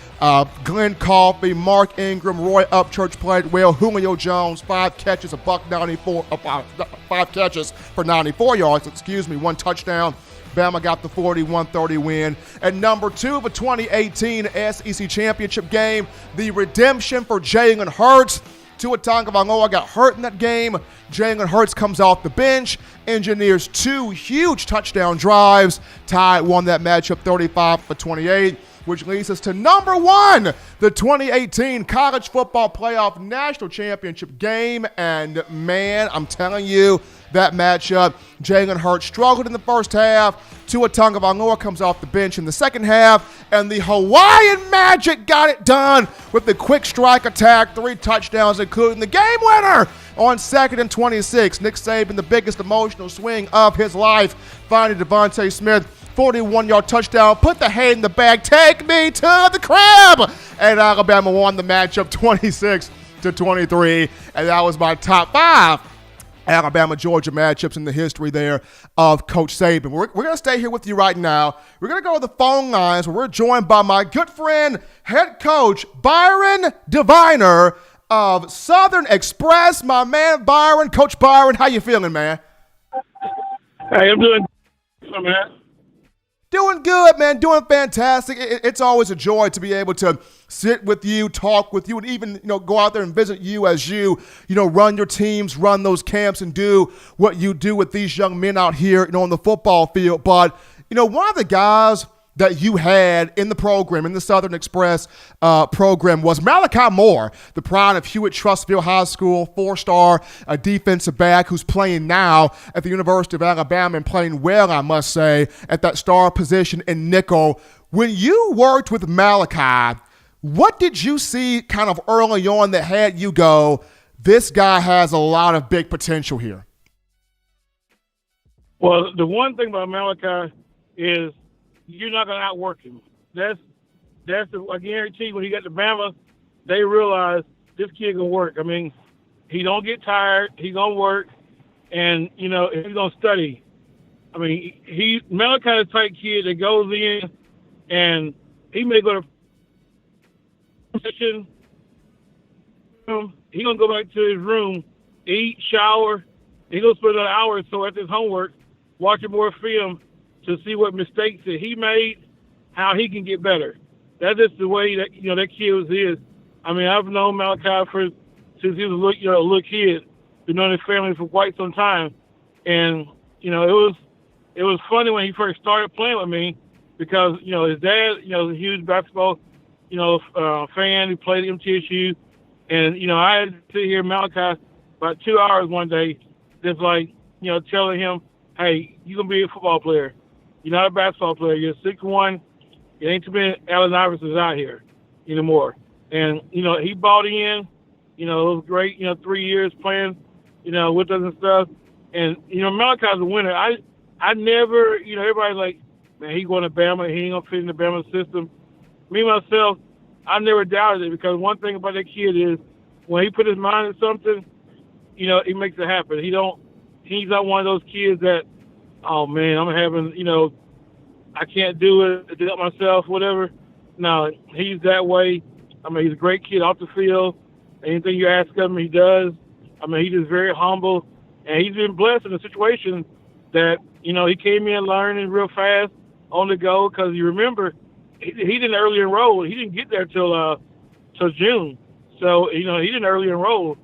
Glenn Coffey, Mark Ingram, Roy Upchurch played well. Julio Jones, 5 catches, $194, 5 catches for 94 yards, 1 touchdown. Bama got the 41-30 win. At number 2, the 2018 SEC Championship game, the redemption for Jalen Hurts. Tua Tagovailoa got hurt in that game. Jalen Hurts comes off the bench, engineers 2 huge touchdown drives. Tide won that matchup 35-28, which leads us to number 1, the 2018 College Football Playoff National Championship game. And man, I'm telling you, that matchup, Jalen Hurts struggled in the first half. Tua Tagovailoa comes off the bench in the second half, and the Hawaiian Magic got it done with the quick strike attack, 3 touchdowns, including the game winner on 2nd and 26. Nick Saban, the biggest emotional swing of his life, finding Devontae Smith, 41-yard touchdown, put the hay in the bag, take me to the crib. And Alabama won the matchup 26-23, and that was my top 5 Alabama-Georgia matchups in the history there of Coach Saban. We're going to stay here with you right now. We're going to go to the phone lines where we're joined by my good friend, head coach Byron Diviner of Southern Express. My man Byron. Coach Byron, how you feeling, man? Hey, I'm doing good, man. Doing good, man. Doing fantastic. It's always a joy to be able to sit with you, talk with you, and even go out there and visit you as you run your teams, run those camps, and do what you do with these young men out here on the football field. But one of the guys that you had in the program, in the Southern Express program, was Malachi Moore, the pride of Hewitt-Trussville High School, 4-star defensive back who's playing now at the University of Alabama and playing well, I must say, at that star position in nickel. When you worked with Malachi, what did you see kind of early on that had you go, this guy has a lot of big potential here? Well, the one thing about Malachi is you're not going to outwork him. I guarantee when he got to Bama, they realized this kid can work. I mean, he don't get tired. He going to work. And, he's going to study. I mean, Malachi is the type kid that goes in and he may go to position. He going to go back to his room, eat, shower. He going to spend an hour or so at his homework watching more film to see what mistakes that he made, how he can get better. That's just the way that that kid is. I mean, I've known Malachi since he was a little kid. Been knowing his family for quite some time, and it was funny when he first started playing with me because his dad is a huge basketball fan. He played at MTSU, and I had to sit here Malachi about 2 hours one day, just like telling him, hey, you're gonna be a football player. You're not a basketball player. You're 6'1". There ain't too many Allen Iversons out here anymore. And, he bought in. It was great, 3 years playing, with us and stuff. And, Malachi's a winner. I never, everybody's like, man, he going to Bama. He ain't going to fit in the Bama system. Me, myself, I never doubted it because one thing about that kid is when he put his mind in something, he makes it happen. He's not one of those kids that, oh man, I'm having, I can't do it, do it myself, whatever. No, he's that way. I mean, he's a great kid off the field. Anything you ask him, he does. I mean, he's just very humble, and he's been blessed in a situation that, he came in learning real fast on the go because you remember, he didn't early enroll. He didn't get there till June. So, he didn't early enroll.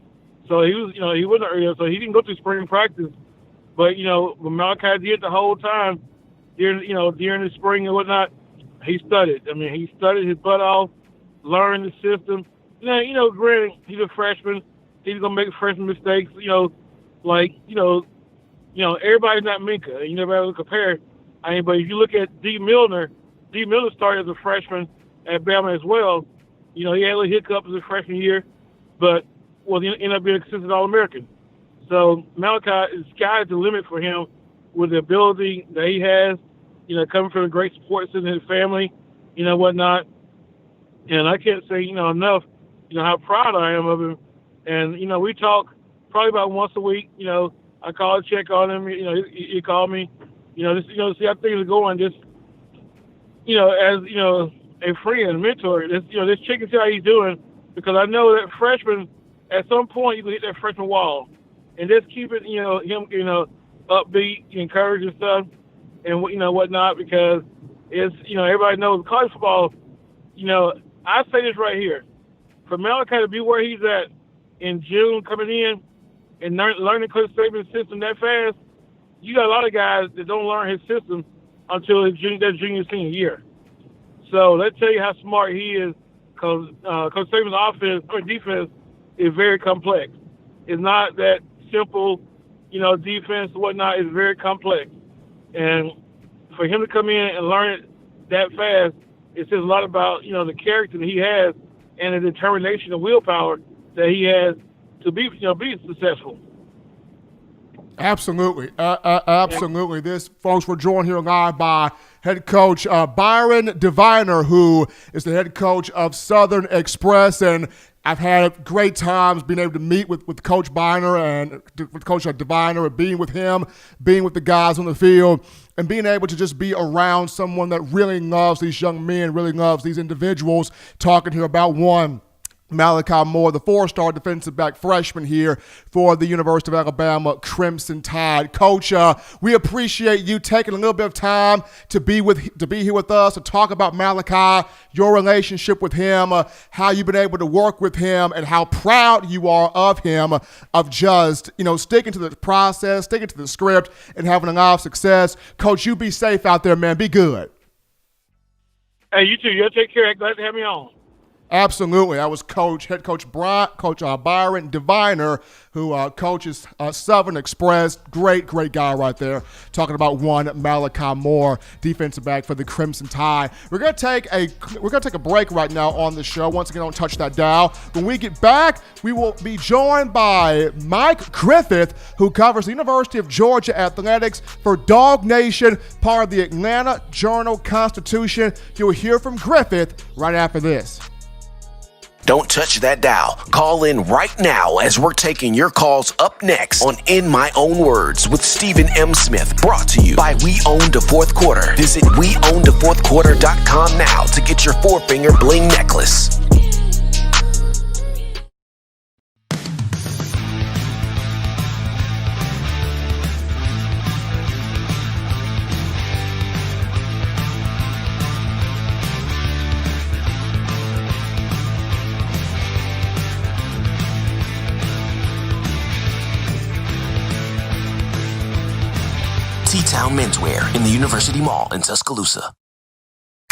So he wasn't early, so he didn't go through spring practice. But, when Malachi did the whole time during the spring and whatnot, he studied. I mean, he studied his butt off, learned the system. Now, granted, he's a freshman. He's going to make freshman mistakes, everybody's not Minka. You never have to compare. But if you look at D. Milner started as a freshman at Bama as well. He had a little hiccup as a freshman year, but he ended up being a consistent All-American. So Malachi, is sky's the limit for him with the ability that he has, coming from a great support system in his family, whatnot. And I can't say, enough, how proud I am of him. And, we talk probably about once a week. I call and check on him. He called me, just, see how things are going. Just, as, a friend, mentor, just check and see how he's doing, because I know that freshman, at some point, you can hit that freshman wall, and just keep it, him, upbeat, encouraged and stuff, and whatnot, because it's, everybody knows college football. I say this right here, for Malachi to be where he's at in June coming in and learning Coach Saban's system that fast, you got a lot of guys that don't learn his system until their junior senior year. So let's tell you how smart he is, because Coach Saban's defense is very complex. It's not that simple, defense and whatnot. It's very complex. And for him to come in and learn it that fast, it says a lot about, the character that he has and the determination and willpower that he has to be successful. Absolutely. Absolutely. This, folks, we're joined here live by head coach Byron Diviner, who is the head coach of Southern Express. And I've had great times being able to meet with Coach Byner and with Coach Diviner, and being with him, being with the guys on the field, and being able to just be around someone that really loves these young men, really loves these individuals. Talking here about one, Malachi Moore, the 4-star defensive back freshman here for the University of Alabama Crimson Tide. Coach, we appreciate you taking a little bit of time to be here with us, to talk about Malachi, your relationship with him, how you've been able to work with him, and how proud you are of him, of just, sticking to the process, sticking to the script, and having a lot of success. Coach, you be safe out there, man. Be good. Hey, you too. You'll take care. Glad to have me on. Absolutely. That was head coach Byron Diviner, who coaches Southern Express. Great guy right there. Talking about one Malachi Moore, defensive back for the Crimson Tide. We're gonna take a break right now on the show. Once again, don't touch that dial. When we get back, we will be joined by Mike Griffith, who covers the University of Georgia athletics for Dog Nation, part of the Atlanta Journal-Constitution. You'll hear from Griffith right after this. Don't touch that dial. Call in right now, as we're taking your calls up next on In My Own Words with Stephen M. Smith, brought to you by We Own the Fourth Quarter. Visit WeOwnTheFourthQuarter.com now to get your 4-finger bling necklace. T-Town Menswear in the University Mall in Tuscaloosa.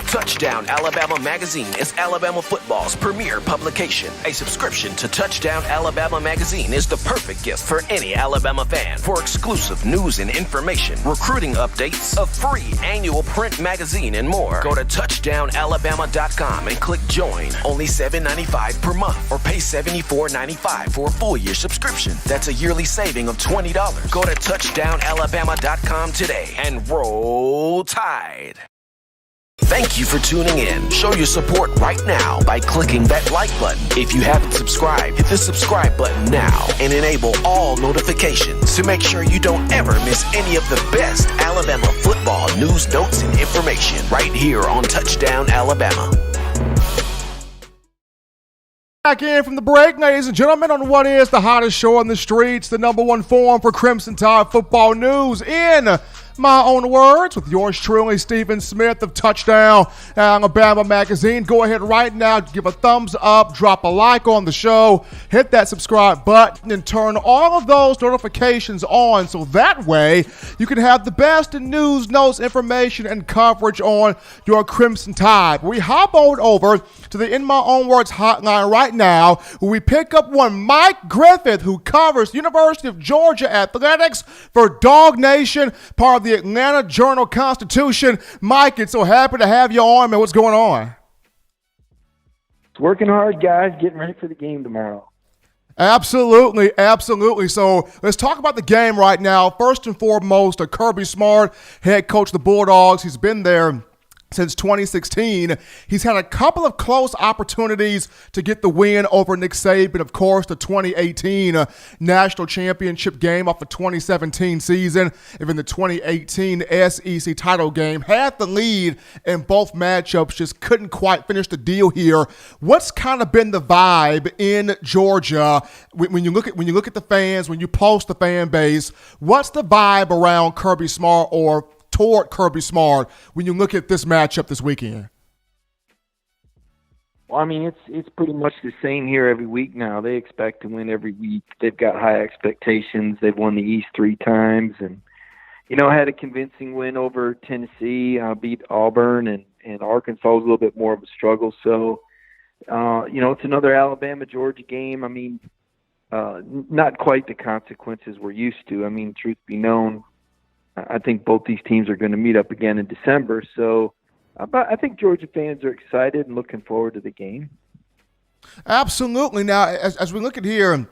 Touchdown Alabama Magazine is Alabama football's premier publication. A subscription to Touchdown Alabama Magazine is the perfect gift for any Alabama fan. For exclusive news and information, recruiting updates, a free annual print magazine, and more, go to touchdownalabama.com and click join. Only $7.95 per month, or pay $74.95 for a full-year subscription. That's a yearly saving of $20. Go to touchdownalabama.com today and roll Tide. Thank you for tuning in. Show your support right now by clicking that like button. If you haven't subscribed, hit the subscribe button now and enable all notifications to make sure you don't ever miss any of the best Alabama football news, notes, and information right here on Touchdown Alabama. Back in from the break, ladies and gentlemen, on what is the hottest show on the streets, the #1 forum for Crimson Tide football news in My Own Words with yours truly, Stephen Smith of Touchdown Alabama Magazine. Go ahead right now, give a thumbs up, drop a like on the show, hit that subscribe button, and turn all of those notifications on so that way you can have the best in news, notes, information, and coverage on your Crimson Tide. We hop on over to the In My Own Words hotline right now, where we pick up one Mike Griffith, who covers University of Georgia athletics for Dog Nation, part of the Atlanta Journal-Constitution. Mike, it's so happy to have you on, man. What's going on? It's working hard, guys. Getting ready for the game tomorrow. Absolutely, absolutely. So let's talk about the game right now. First and foremost, Kirby Smart, head coach of the Bulldogs. He's been there since 2016. He's had a couple of close opportunities to get the win over Nick Saban. Of course, the 2018 national championship game off the 2017 season, even the 2018 SEC title game. Had the lead in both matchups, just couldn't quite finish the deal here. What's kind of been the vibe in Georgia when you look at the fans, when you post the fan base? What's the vibe around Kirby Smart or toward Kirby Smart when you look at this matchup this weekend? Well, I mean, it's pretty much the same here every week now. They expect to win every week. They've got high expectations. They've won the East 3 times and, had a convincing win over Tennessee, beat Auburn, and Arkansas was a little bit more of a struggle. So, it's another Alabama-Georgia game. I mean, not quite the consequences we're used to. I mean, truth be known, I think both these teams are going to meet up again in December. So I think Georgia fans are excited and looking forward to the game. Absolutely. Now, as we look at here,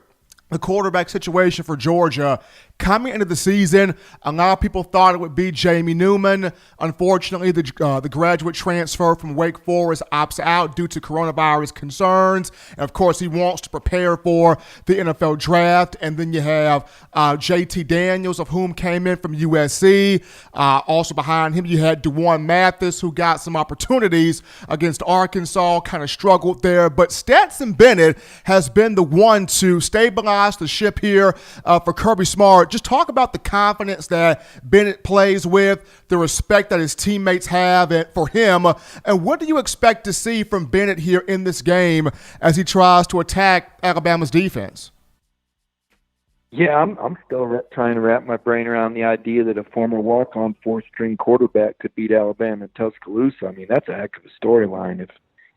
the quarterback situation for Georgia coming into the season, a lot of people thought it would be Jamie Newman. Unfortunately, the graduate transfer from Wake Forest opts out due to coronavirus concerns. And of course, he wants to prepare for the NFL draft. And then you have JT Daniels, of whom came in from USC. Also behind him, you had DeJuan Mathis, who got some opportunities against Arkansas, kind of struggled there. But Stetson Bennett has been the one to stabilize the ship here for Kirby Smart. Just talk about the confidence that Bennett plays with, the respect that his teammates have for him, and what do you expect to see from Bennett here in this game as he tries to attack Alabama's defense? Yeah, I'm still trying to wrap my brain around the idea that a former walk-on 4th-string quarterback could beat Alabama in Tuscaloosa. I mean, that's a heck of a storyline.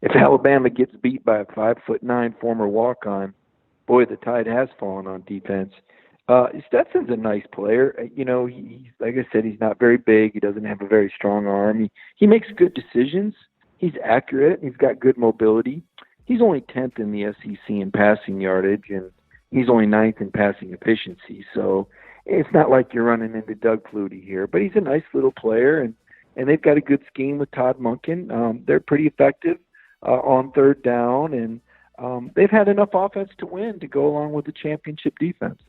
If Alabama gets beat by a 5'9" former walk-on, boy, the tide has fallen on defense. Stetson's a nice player. He's, like I said, he's not very big. He doesn't have a very strong arm. He makes good decisions. He's accurate. He's got good mobility. He's only 10th in the SEC in passing yardage, and he's only 9th in passing efficiency. So it's not like you're running into Doug Flutie here. But he's a nice little player, and they've got a good scheme with Todd Monken. They're pretty effective on 3rd down, and they've had enough offense to win to go along with the championship defense.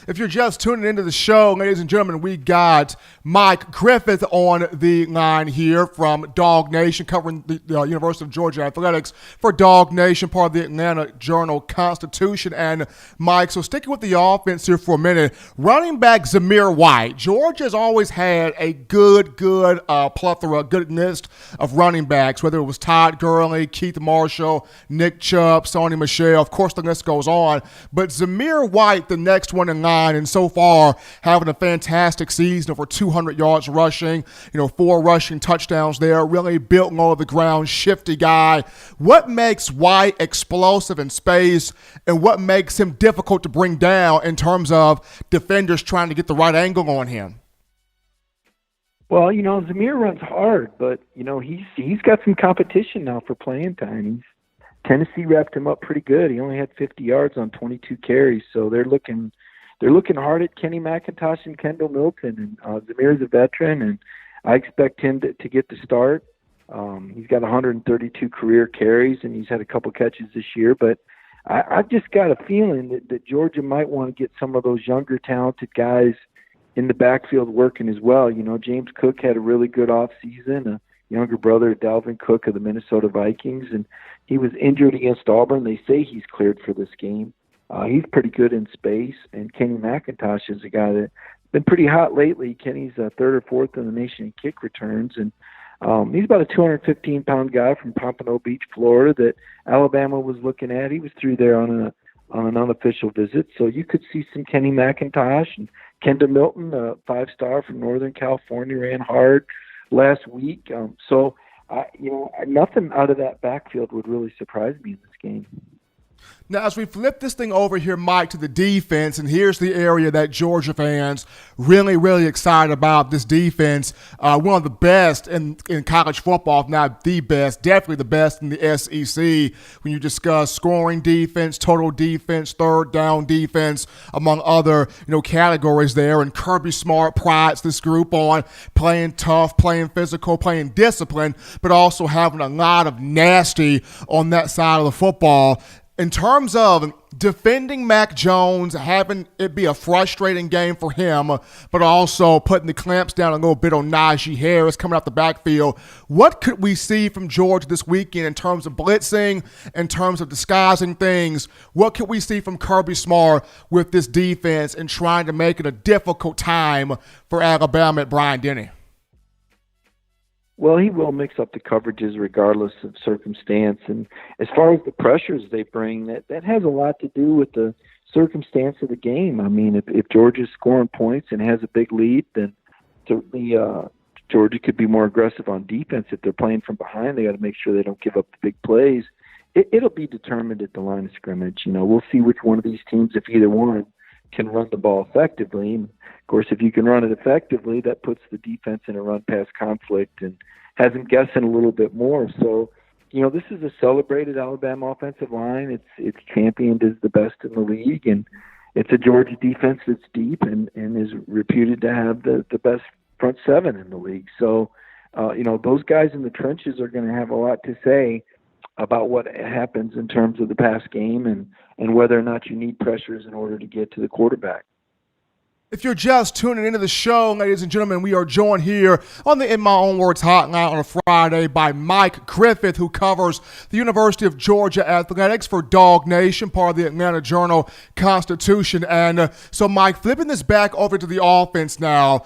If you're just tuning into the show, ladies and gentlemen, we got Mike Griffith on the line here from Dog Nation, covering the University of Georgia athletics for Dog Nation, part of the Atlanta Journal-Constitution. And Mike, so sticking with the offense here for a minute, running back Zamir White. Georgia's always had a good plethora, good list of running backs, whether it was Todd Gurley, Keith Marshall, Nick Chubb, Sony Michel. Of course, the list goes on. But Zamir White, the next one in line, and so far having a fantastic season, over 200 yards rushing, 4 rushing touchdowns there, really built low of the ground, shifty guy. What makes White explosive in space, and what makes him difficult to bring down in terms of defenders trying to get the right angle on him? Well, Zamir runs hard, but, he's got some competition now for playing time. Tennessee wrapped him up pretty good. He only had 50 yards on 22 carries, so they're looking hard at Kenny McIntosh and Kendall Milton, and Zamir's a veteran, and I expect him to get the start. He's got 132 career carries, and he's had a couple catches this year, but I've just got a feeling that Georgia might want to get some of those younger, talented guys in the backfield working as well. James Cook had a really good offseason, a younger brother, Dalvin Cook of the Minnesota Vikings, and he was injured against Auburn. They say he's cleared for this game. He's pretty good in space, and Kenny McIntosh is a guy been pretty hot lately. Kenny's third or fourth in the nation in kick returns, and he's about a 215-pound guy from Pompano Beach, Florida, that Alabama was looking at. He was through there on an unofficial visit, so you could see some Kenny McIntosh. And Kendall Milton, a 5-star from Northern California, ran hard last week. Nothing out of that backfield would really surprise me in this game. Now, as we flip this thing over here, Mike, to the defense, and here's the area that Georgia fans really, really excited about this defense. One of the best in college football, if not the best, definitely the best in the SEC when you discuss scoring defense, total defense, third down defense, among other categories there. And Kirby Smart prides this group on playing tough, playing physical, playing discipline, but also having a lot of nasty on that side of the football. In terms of defending Mac Jones, having it be a frustrating game for him, but also putting the clamps down a little bit on Najee Harris coming out the backfield, what could we see from Georgia this weekend in terms of blitzing, in terms of disguising things? What could we see from Kirby Smart with this defense and trying to make it a difficult time for Alabama at Bryant-Denny? Well, he will mix up the coverages regardless of circumstance. And as far as the pressures they bring, that has a lot to do with the circumstance of the game. I mean, if Georgia's scoring points and has a big lead, then certainly Georgia could be more aggressive on defense. If they're playing from behind, they got to make sure they don't give up the big plays. It'll be determined at the line of scrimmage. We'll see which one of these teams, if either one, can run the ball effectively. And of course, if you can run it effectively, that puts the defense in a run-pass conflict and has them guessing a little bit more. So, this is a celebrated Alabama offensive line. It's championed as the best in the league, and it's a Georgia defense that's deep and is reputed to have the best front seven in the league. So, those guys in the trenches are going to have a lot to say about what happens in terms of the pass game and whether or not you need pressures in order to get to the quarterback. If you're just tuning into the show, ladies and gentlemen, we are joined here on the In My Own Words hotline on a Friday by Mike Griffith, who covers the University of Georgia athletics for Dog Nation, part of the Atlanta Journal-Constitution. And so, Mike, flipping this back over to the offense now,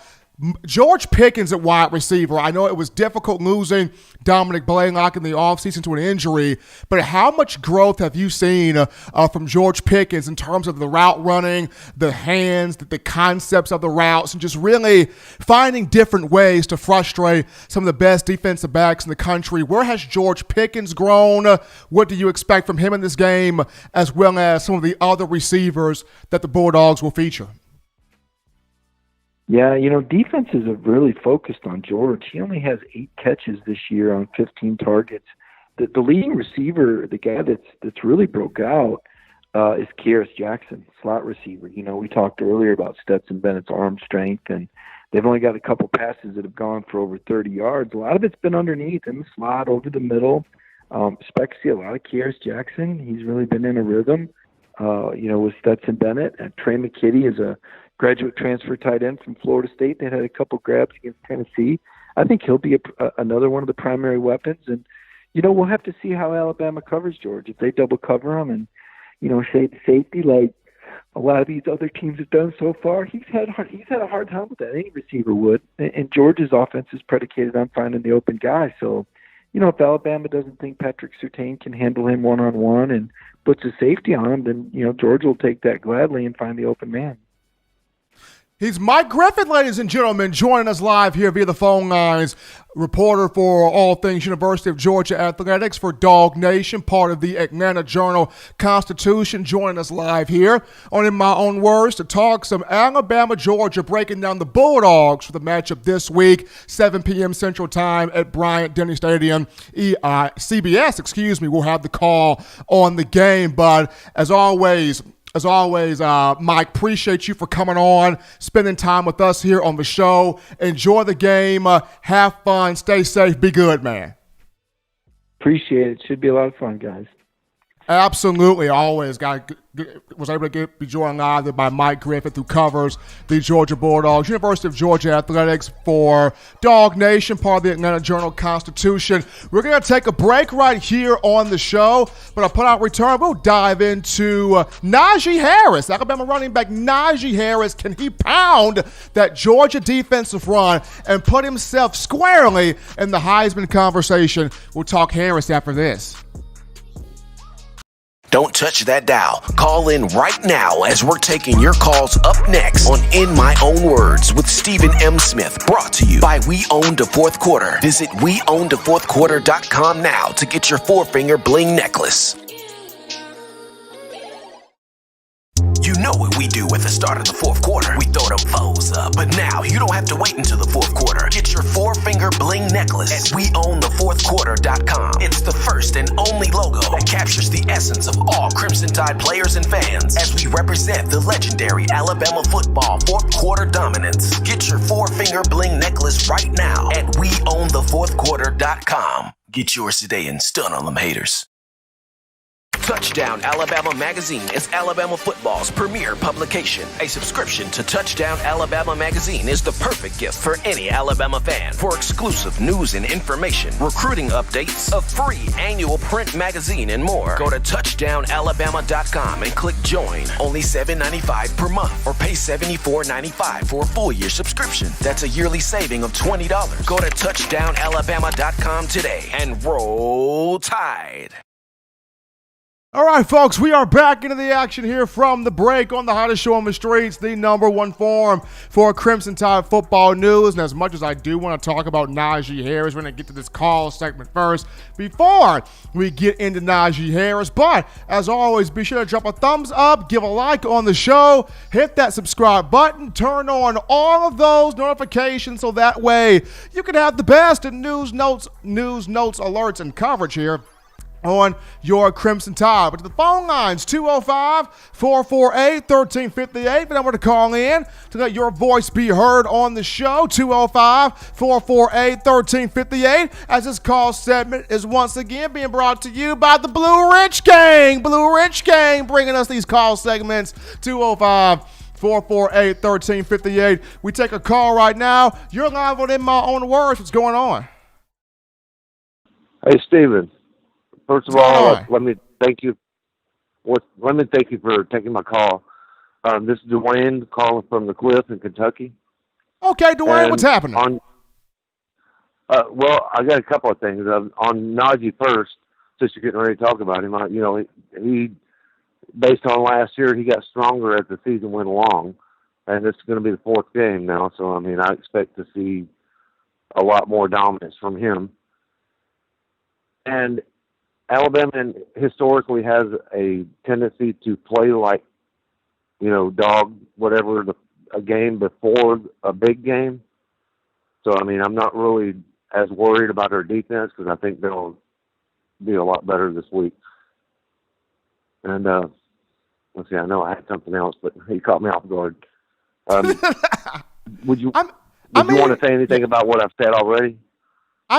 George Pickens at wide receiver. I know it was difficult losing Dominic Blaylock in the offseason to an injury, but how much growth have you seen from George Pickens in terms of the route running, the hands, the concepts of the routes, and just really finding different ways to frustrate some of the best defensive backs in the country? Where has George Pickens grown? What do you expect from him in this game, as well as some of the other receivers that the Bulldogs will feature? Yeah, defenses have really focused on George. He only has 8 catches this year on 15 targets. The leading receiver, the guy that's really broke out, is Kearis Jackson, slot receiver. We talked earlier about Stetson Bennett's arm strength, and they've only got a couple passes that have gone for over 30 yards. A lot of it's been underneath in the slot, over the middle. Expect to see a lot of Kearis Jackson. He's really been in a rhythm, with Stetson Bennett. And Trey McKitty is a graduate transfer tight end from Florida State. They had a couple grabs against Tennessee. I think he'll be another one of the primary weapons. And, we'll have to see how Alabama covers George. If they double cover him and, shade safety like a lot of these other teams have done so far, he's had a hard time with that. Any receiver would. And Georgia's offense is predicated on finding the open guy. So, if Alabama doesn't think Patrick Surtain can handle him one-on-one and puts a safety on him, then, Georgia will take that gladly and find the open man. He's Mike Griffith, ladies and gentlemen, joining us live here via the phone lines. Reporter for all things University of Georgia athletics for Dog Nation, part of the Atlanta Journal-Constitution, joining us live here on In My Own Words to talk some Alabama, Georgia, breaking down the Bulldogs for the matchup this week, 7 p.m. Central Time at Bryant-Denny Stadium. CBS, will have the call on the game, but as always, Mike, appreciate you for coming on, spending time with us here on the show. Enjoy the game. Have fun. Stay safe. Be good, man. Appreciate it. Should be a lot of fun, guys. Absolutely, always was able to be joined live by Mike Griffith, who covers the Georgia Bulldogs, University of Georgia Athletics for Dog Nation, part of the Atlanta Journal-Constitution. We're going to take a break right here on the show, but upon our return, we'll dive into Najee Harris, Alabama running back Najee Harris. Can he pound that Georgia defensive run and put himself squarely in the Heisman conversation? We'll talk Harris after this. Don't touch that dial. Call in right now as we're taking your calls up next on In My Own Words with Stephen M. Smith. Brought to you by We Own the Fourth Quarter. Visit weownthefourthquarter.com now to get your four-finger bling necklace. You know what we do at the start of the fourth quarter. We throw them foes up. But now you don't have to wait until the fourth quarter. Get your four-finger bling necklace at weownthefourthquarter.com. It's the first and only logo that captures the essence of all Crimson Tide players and fans as we represent the legendary Alabama football fourth quarter dominance. Get your four-finger bling necklace right now at weownthefourthquarter.com. Get yours today and stun on them haters. Touchdown Alabama Magazine is Alabama football's premier publication. A subscription to Touchdown Alabama Magazine is the perfect gift for any Alabama fan. For exclusive news and information, recruiting updates, a free annual print magazine, and more, go to touchdownalabama.com and click join. Only $7.95 per month or pay $74.95 for a full-year subscription. That's a yearly saving of $20. Go to touchdownalabama.com today and roll Tide. All right, folks, we are back into the action here from the break on the hottest show on the streets, the number one forum for Crimson Tide football news. And as much as I do want to talk about Najee Harris, we're going to get to this call segment first before we get into Najee Harris. But as always, be sure to drop a thumbs up, give a like on the show, hit that subscribe button, turn on all of those notifications so that way you can have the best in news notes, alerts, and coverage here on your Crimson Tide. But to the phone lines, 205-448-1358, the number to call in to let your voice be heard on the show, 205-448-1358, as this call segment is once again being brought to you by the Blue Ridge Gang. Blue Ridge Gang bringing us these call segments, 205-448-1358. We take a call right now. You're live on In My Own Words. What's going on? Hey, Stephen. First of all, let me thank you. Let me thank you for taking my call. This is Dwayne calling from the Cliff in Kentucky. Okay, Dwayne, what's happening? Well, I got a couple of things. On Najee first, since you're getting ready to talk about him, he based on last year, he got stronger as the season went along, and this is going to be the fourth game now. So, I expect to see a lot more dominance from him. And Alabama historically has a tendency to play like, dog, whatever, a game before a big game. So, I'm not really as worried about their defense because I think they'll be a lot better this week. And, let's see, I know I had something else, but he caught me off guard. Would you want to say anything about what I've said already? I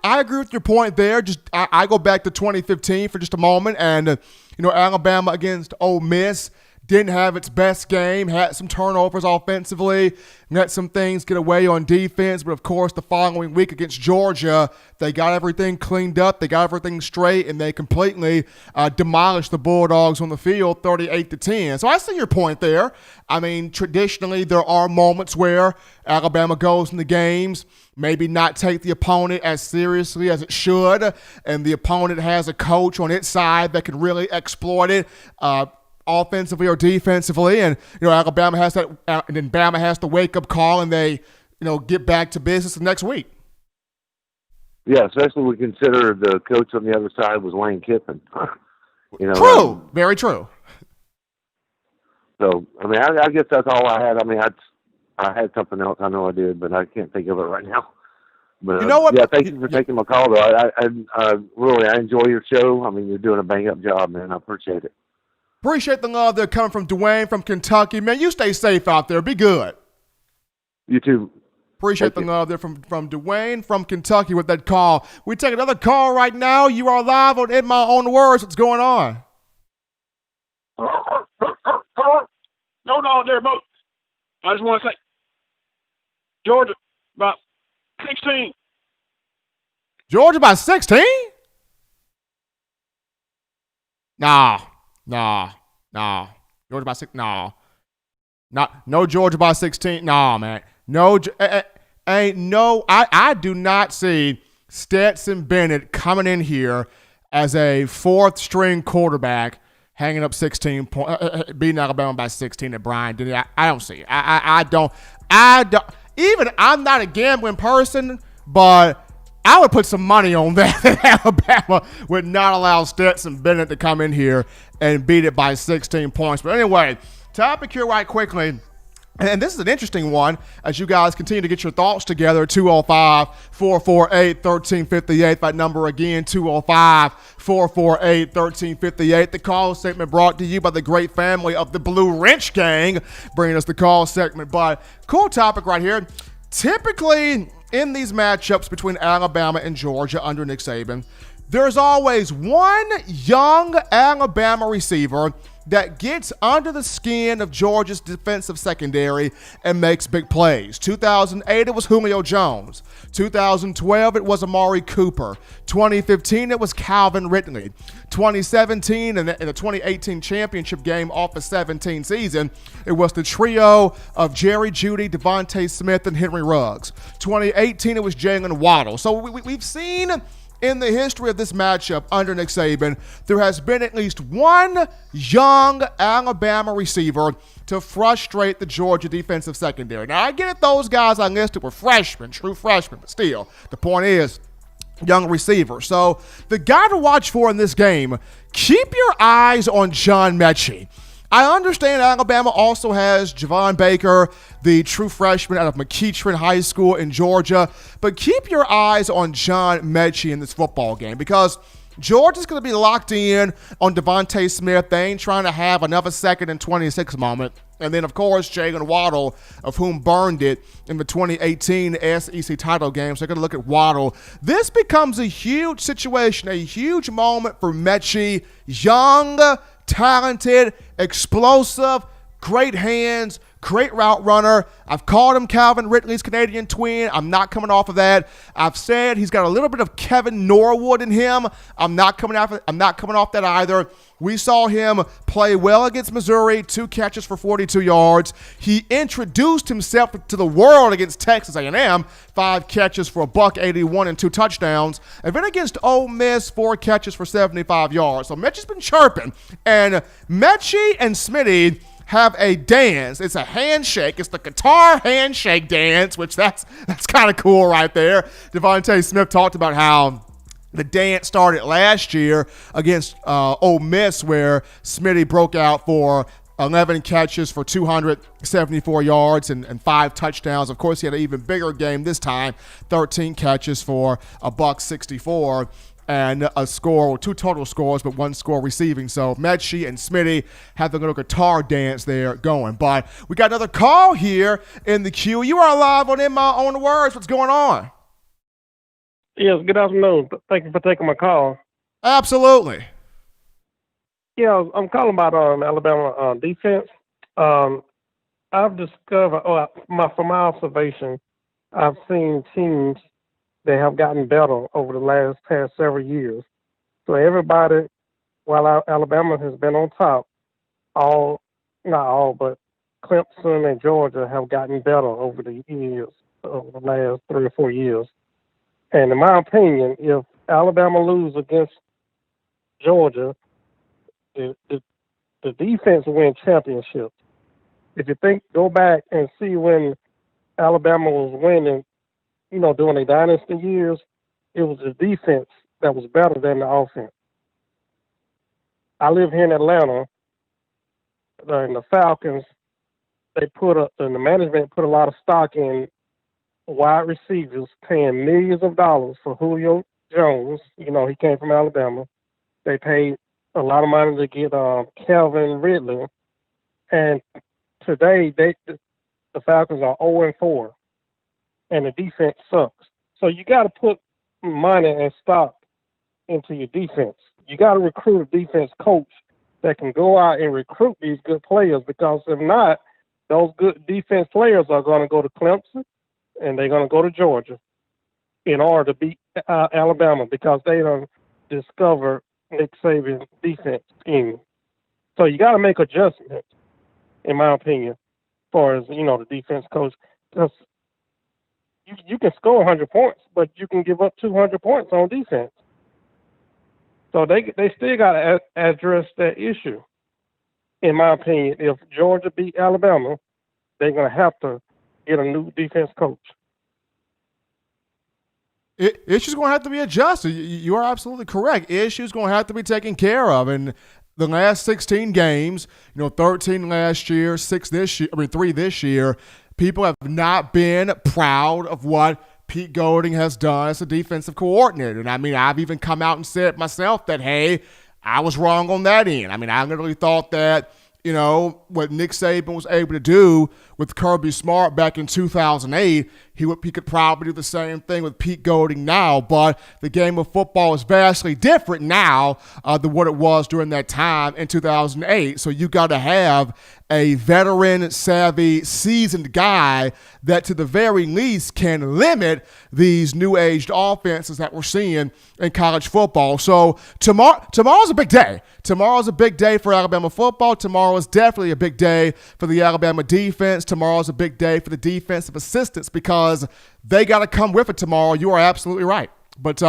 agree with your point there. I go back to 2015 for just a moment, and Alabama against Ole Miss didn't have its best game, had some turnovers offensively, let some things get away on defense, but of course the following week against Georgia, they got everything cleaned up, they got everything straight, and they completely demolished the Bulldogs on the field 38-10. So I see your point there. Traditionally there are moments where Alabama goes into games, maybe not take the opponent as seriously as it should, and the opponent has a coach on its side that can really exploit it offensively or defensively, and Alabama has that, and then Bama has the wake-up call, and they get back to business the next week. Yeah, especially when we consider the coach on the other side was Lane Kiffin. True, very true. So I guess that's all I had. I had something else. I know I did, but I can't think of it right now. But, you know what? Yeah, thank you for taking my call, though. I really enjoy your show. You're doing a bang-up job, man. I appreciate it. Appreciate the love there coming from Dwayne from Kentucky. Man, you stay safe out there. Be good. You too. Appreciate the love there from Dwayne from Kentucky with that call. We take another call right now. You are live on In My Own Words. What's going on? No dog there, Bo. I just want to say, Georgia, about 16. Georgia by 16? Nah. Georgia by 6. No. No Georgia by 16. Nah, man. No, ain't no. I do not see Stetson Bennett coming in here as a fourth string quarterback, hanging up 16 points, beating Alabama by 16 at Bryant-Denny. I don't see it. I don't. Even I'm not a gambling person, but I would put some money on that. Alabama would not allow Stetson Bennett to come in here and beat it by 16 points. But anyway, topic here right quickly. And this is an interesting one as you guys continue to get your thoughts together. 205-448-1358. That number again, 205-448-1358. The call segment brought to you by the great family of the Blue Wrench Gang, bringing us the call segment. But cool topic right here. Typically, in these matchups between Alabama and Georgia under Nick Saban, there's always one young Alabama receiver that gets under the skin of Georgia's defensive secondary and makes big plays. 2008, it was Julio Jones. 2012, it was Amari Cooper. 2015, it was Calvin Ridley. 2017, in the 2018 championship game off the 17 season, it was the trio of Jerry Jeudy, Devontae Smith, and Henry Ruggs. 2018, it was Jalen Waddle. So we've seen in the history of this matchup under Nick Saban, there has been at least one young Alabama receiver to frustrate the Georgia defensive secondary. Now, I get it, those guys I listed were freshmen, true freshmen, but still, the point is, young receiver. So the guy to watch for in this game, keep your eyes on John Mechie. I understand Alabama also has Javon Baker, the true freshman out of McEachern High School in Georgia. But keep your eyes on John Mechie in this football game because Georgia's going to be locked in on Devontae Smith. They ain't trying to have another 2nd and 26 moment. And then, of course, Jalen Waddle, of whom burned it in the 2018 SEC title game. So they're going to look at Waddle. This becomes a huge situation, a huge moment for Mechie. Young, talented, explosive, great hands, great route runner. I've called him Calvin Ridley's Canadian twin. I'm not coming off of that. I've said he's got a little bit of Kevin Norwood in him. I'm not coming off that either. We saw him play well against Missouri, 2 catches for 42 yards. He introduced himself to the world against Texas A&M, 5 catches for $181 and 2 touchdowns. And then against Ole Miss, 4 catches for 75 yards. So Mechie's been chirping. And Mechie and Smitty have a dance. It's a handshake. It's the Qatar handshake dance, which that's kind of cool right there. Devontae Smith talked about how the dance started last year against Ole Miss, where Smitty broke out for 11 catches for 274 yards and 5 touchdowns. Of course, he had an even bigger game this time, 13 catches for $164. And a score, 2 total scores, but 1 score receiving. So Mechie and Smitty have the little guitar dance there going. But we got another call here in the queue. You are live on In My Own Words. What's going on? Yes, good afternoon. Thank you for taking my call. Absolutely. Yeah, I'm calling about Alabama defense. I've discovered, from my observation, I've seen teams that have gotten better over the past several years. So everybody, while Alabama has been on top, not all, but Clemson and Georgia have gotten better over the years, over the last 3 or 4 years. And in my opinion, if Alabama loses against Georgia, the defense wins championships. If you go back and see when Alabama was winning, during the dynasty years, it was the defense that was better than the offense. I live here in Atlanta, and the Falcons, the management put a lot of stock in wide receivers, paying millions of dollars for Julio Jones. He came from Alabama. They paid a lot of money to get Calvin Ridley. And today, the Falcons are 0-4. and the defense sucks. So you got to put money and stock into your defense. You got to recruit a defense coach that can go out and recruit these good players, because if not, those good defense players are going to go to Clemson and they're going to go to Georgia in order to beat Alabama, because they don't discover Nick Saban's defense scheme. So you got to make adjustments, in my opinion, as far as, the defense coach. Because you can score 100 points, but you can give up 200 points on defense. So they still got to address that issue. In my opinion, if Georgia beat Alabama, they're going to have to get a new defense coach. Issues going to have to be adjusted. You are absolutely correct. Issues going to have to be taken care of. And the last 16 games, 13 last year, 3 this year, people have not been proud of what Pete Golding has done as a defensive coordinator. And I've even come out and said myself that, hey, I was wrong on that end. I literally thought that, what Nick Saban was able to do with Kirby Smart back in 2008, he could probably do the same thing with Pete Golding now. But the game of football is vastly different now than what it was during that time in 2008. So you got to have a veteran, savvy, seasoned guy that to the very least can limit these new-aged offenses that we're seeing in college football. So tomorrow's a big day. Tomorrow's a big day for Alabama football. Tomorrow is definitely a big day for the Alabama defense. Tomorrow's a big day for the defensive assistants because they got to come with it tomorrow. You are absolutely right. But,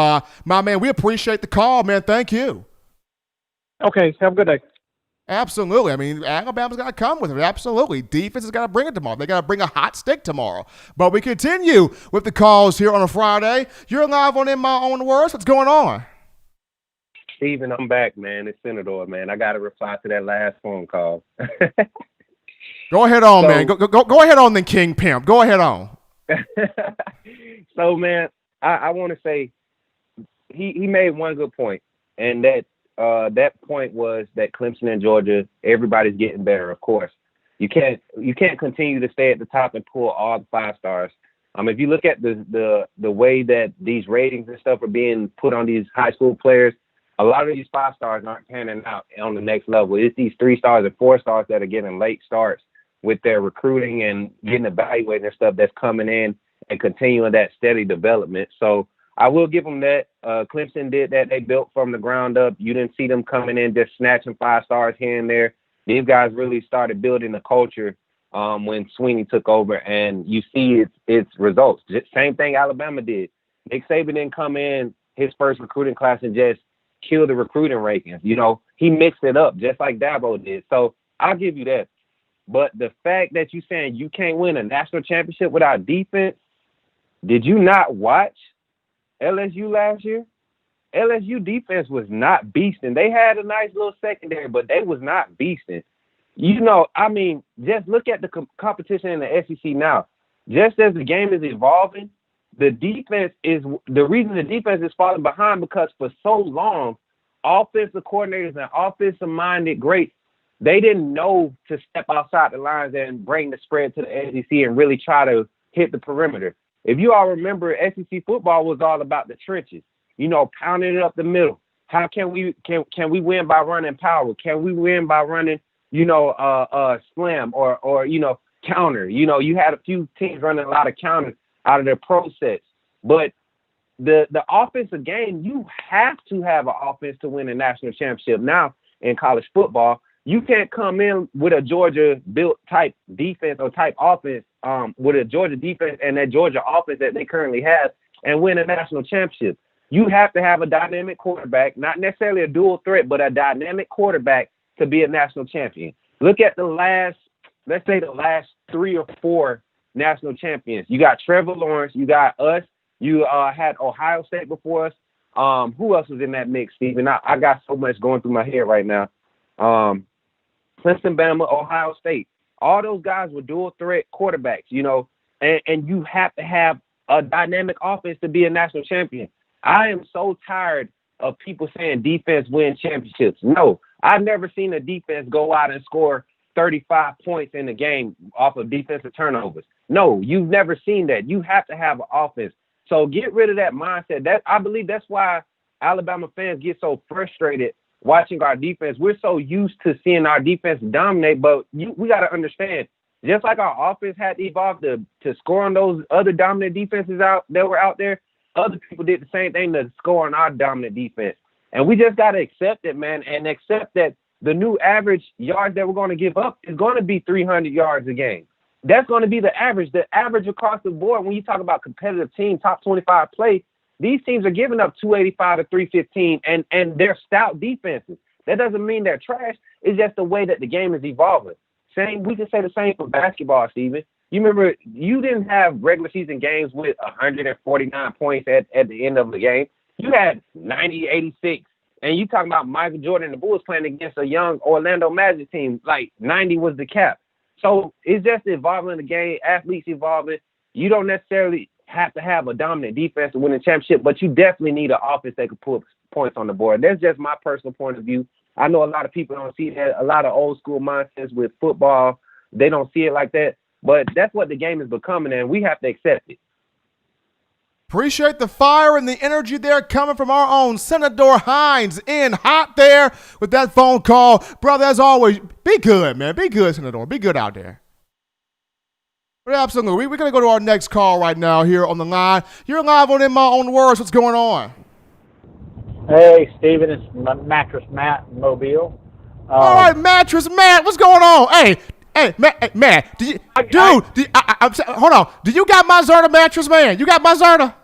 my man, we appreciate the call, man. Thank you. Okay, have a good day. Absolutely. Alabama's got to come with it. Absolutely. Defense has got to bring it tomorrow. They got to bring a hot stick tomorrow. But we continue with the calls here on a Friday. You're live on In My Own Words. What's going on? Steven, I'm back, man. It's Senator, man. I got to reply to that last phone call. Go ahead on, man. Go ahead on then, King Pimp. Go ahead on. So, man, I want to say he made one good point, and that point was that Clemson and Georgia, everybody's getting better, of course. You can't continue to stay at the top and pull all the 5 stars. If you look at the way that these ratings and stuff are being put on these high school players, a lot of these 5 stars aren't panning out on the next level. It's these 3 stars and 4 stars that are getting late starts with their recruiting and getting evaluated and stuff that's coming in and continuing that steady development. So I will give them that. Clemson did that. They built from the ground up. You didn't see them coming in just snatching 5 stars here and there. These guys really started building the culture when Sweeney took over, and you see its results. Same thing Alabama did. Nick Saban didn't come in his first recruiting class and just kill the recruiting rankings. He mixed it up just like Dabo did. So I'll give you that. But the fact that you're saying you can't win a national championship without defense, did you not watch LSU last year? LSU defense was not beasting. They had a nice little secondary, but they was not beasting. Just look at the competition in the SEC now. Just as the game is evolving, the reason the defense is falling behind because for so long, offensive coordinators and offensive-minded greats, they didn't know to step outside the lines and bring the spread to the SEC and really try to hit the perimeter. If you all remember, SEC football was all about the trenches, pounding it up the middle. How can we win by running power? Can we win by running, slam or counter? You had a few teams running a lot of counters out of their pro sets. But the offensive game, you have to have an offense to win a national championship now in college football. You can't come in with a Georgia-built type defense or type offense with a Georgia defense and that Georgia offense that they currently have and win a national championship. You have to have a dynamic quarterback, not necessarily a dual threat, but a dynamic quarterback to be a national champion. Look at the last 3 or 4 national champions. You got Trevor Lawrence. You got us. You had Ohio State before us. Who else was in that mix, Stephen? I got so much going through my head right now. Clemson, Bama, Ohio State. All those guys were dual threat quarterbacks, and you have to have a dynamic offense to be a national champion. I am so tired of people saying defense wins championships. No, I've never seen a defense go out and score 35 points in the game off of defensive turnovers. No, you've never seen that. You have to have an offense. So get rid of that mindset. That I believe that's why Alabama fans get so frustrated watching our defense. We're so used to seeing our defense dominate, but we got to understand, just like our offense had to evolve to score on those other dominant defenses that were out there, other people did the same thing to score on our dominant defense. And we just got to accept it, man, and accept that the new average yards that we're going to give up is going to be 300 yards a game. That's going to be the average. The average across the board, when you talk about competitive team, top 25 play, these teams are giving up 285 to 315, and they're stout defenses. That doesn't mean they're trash. It's just the way that the game is evolving. We can say the same for basketball, Steven. You remember, you didn't have regular season games with 149 points at the end of the game. You had 90, 86. And you talking about Michael Jordan and the Bulls playing against a young Orlando Magic team, like 90 was the cap. So it's just evolving the game, athletes evolving. You don't necessarily have to have a dominant defense to win a championship, but you definitely need an offense that can put points on the board. That's just my personal point of view. I know a lot of people don't see that. A lot of old school mindsets with football, they don't see it like that. But that's what the game is becoming, and we have to accept it. Appreciate the fire and the energy there coming from our own Senator Hines in hot there with that phone call. Brother, as always, be good, man. Be good, Senator. Be good out there. But absolutely. We're going to go to our next call right now here on the line. You're live on In My Own Words. What's going on? Hey, Steven. It's Mattress Matt in Mobile. All right, Mattress Matt. What's going on? Hey, man. Hold on. Do you got my Zerta, Mattress Man? You got my Zerta?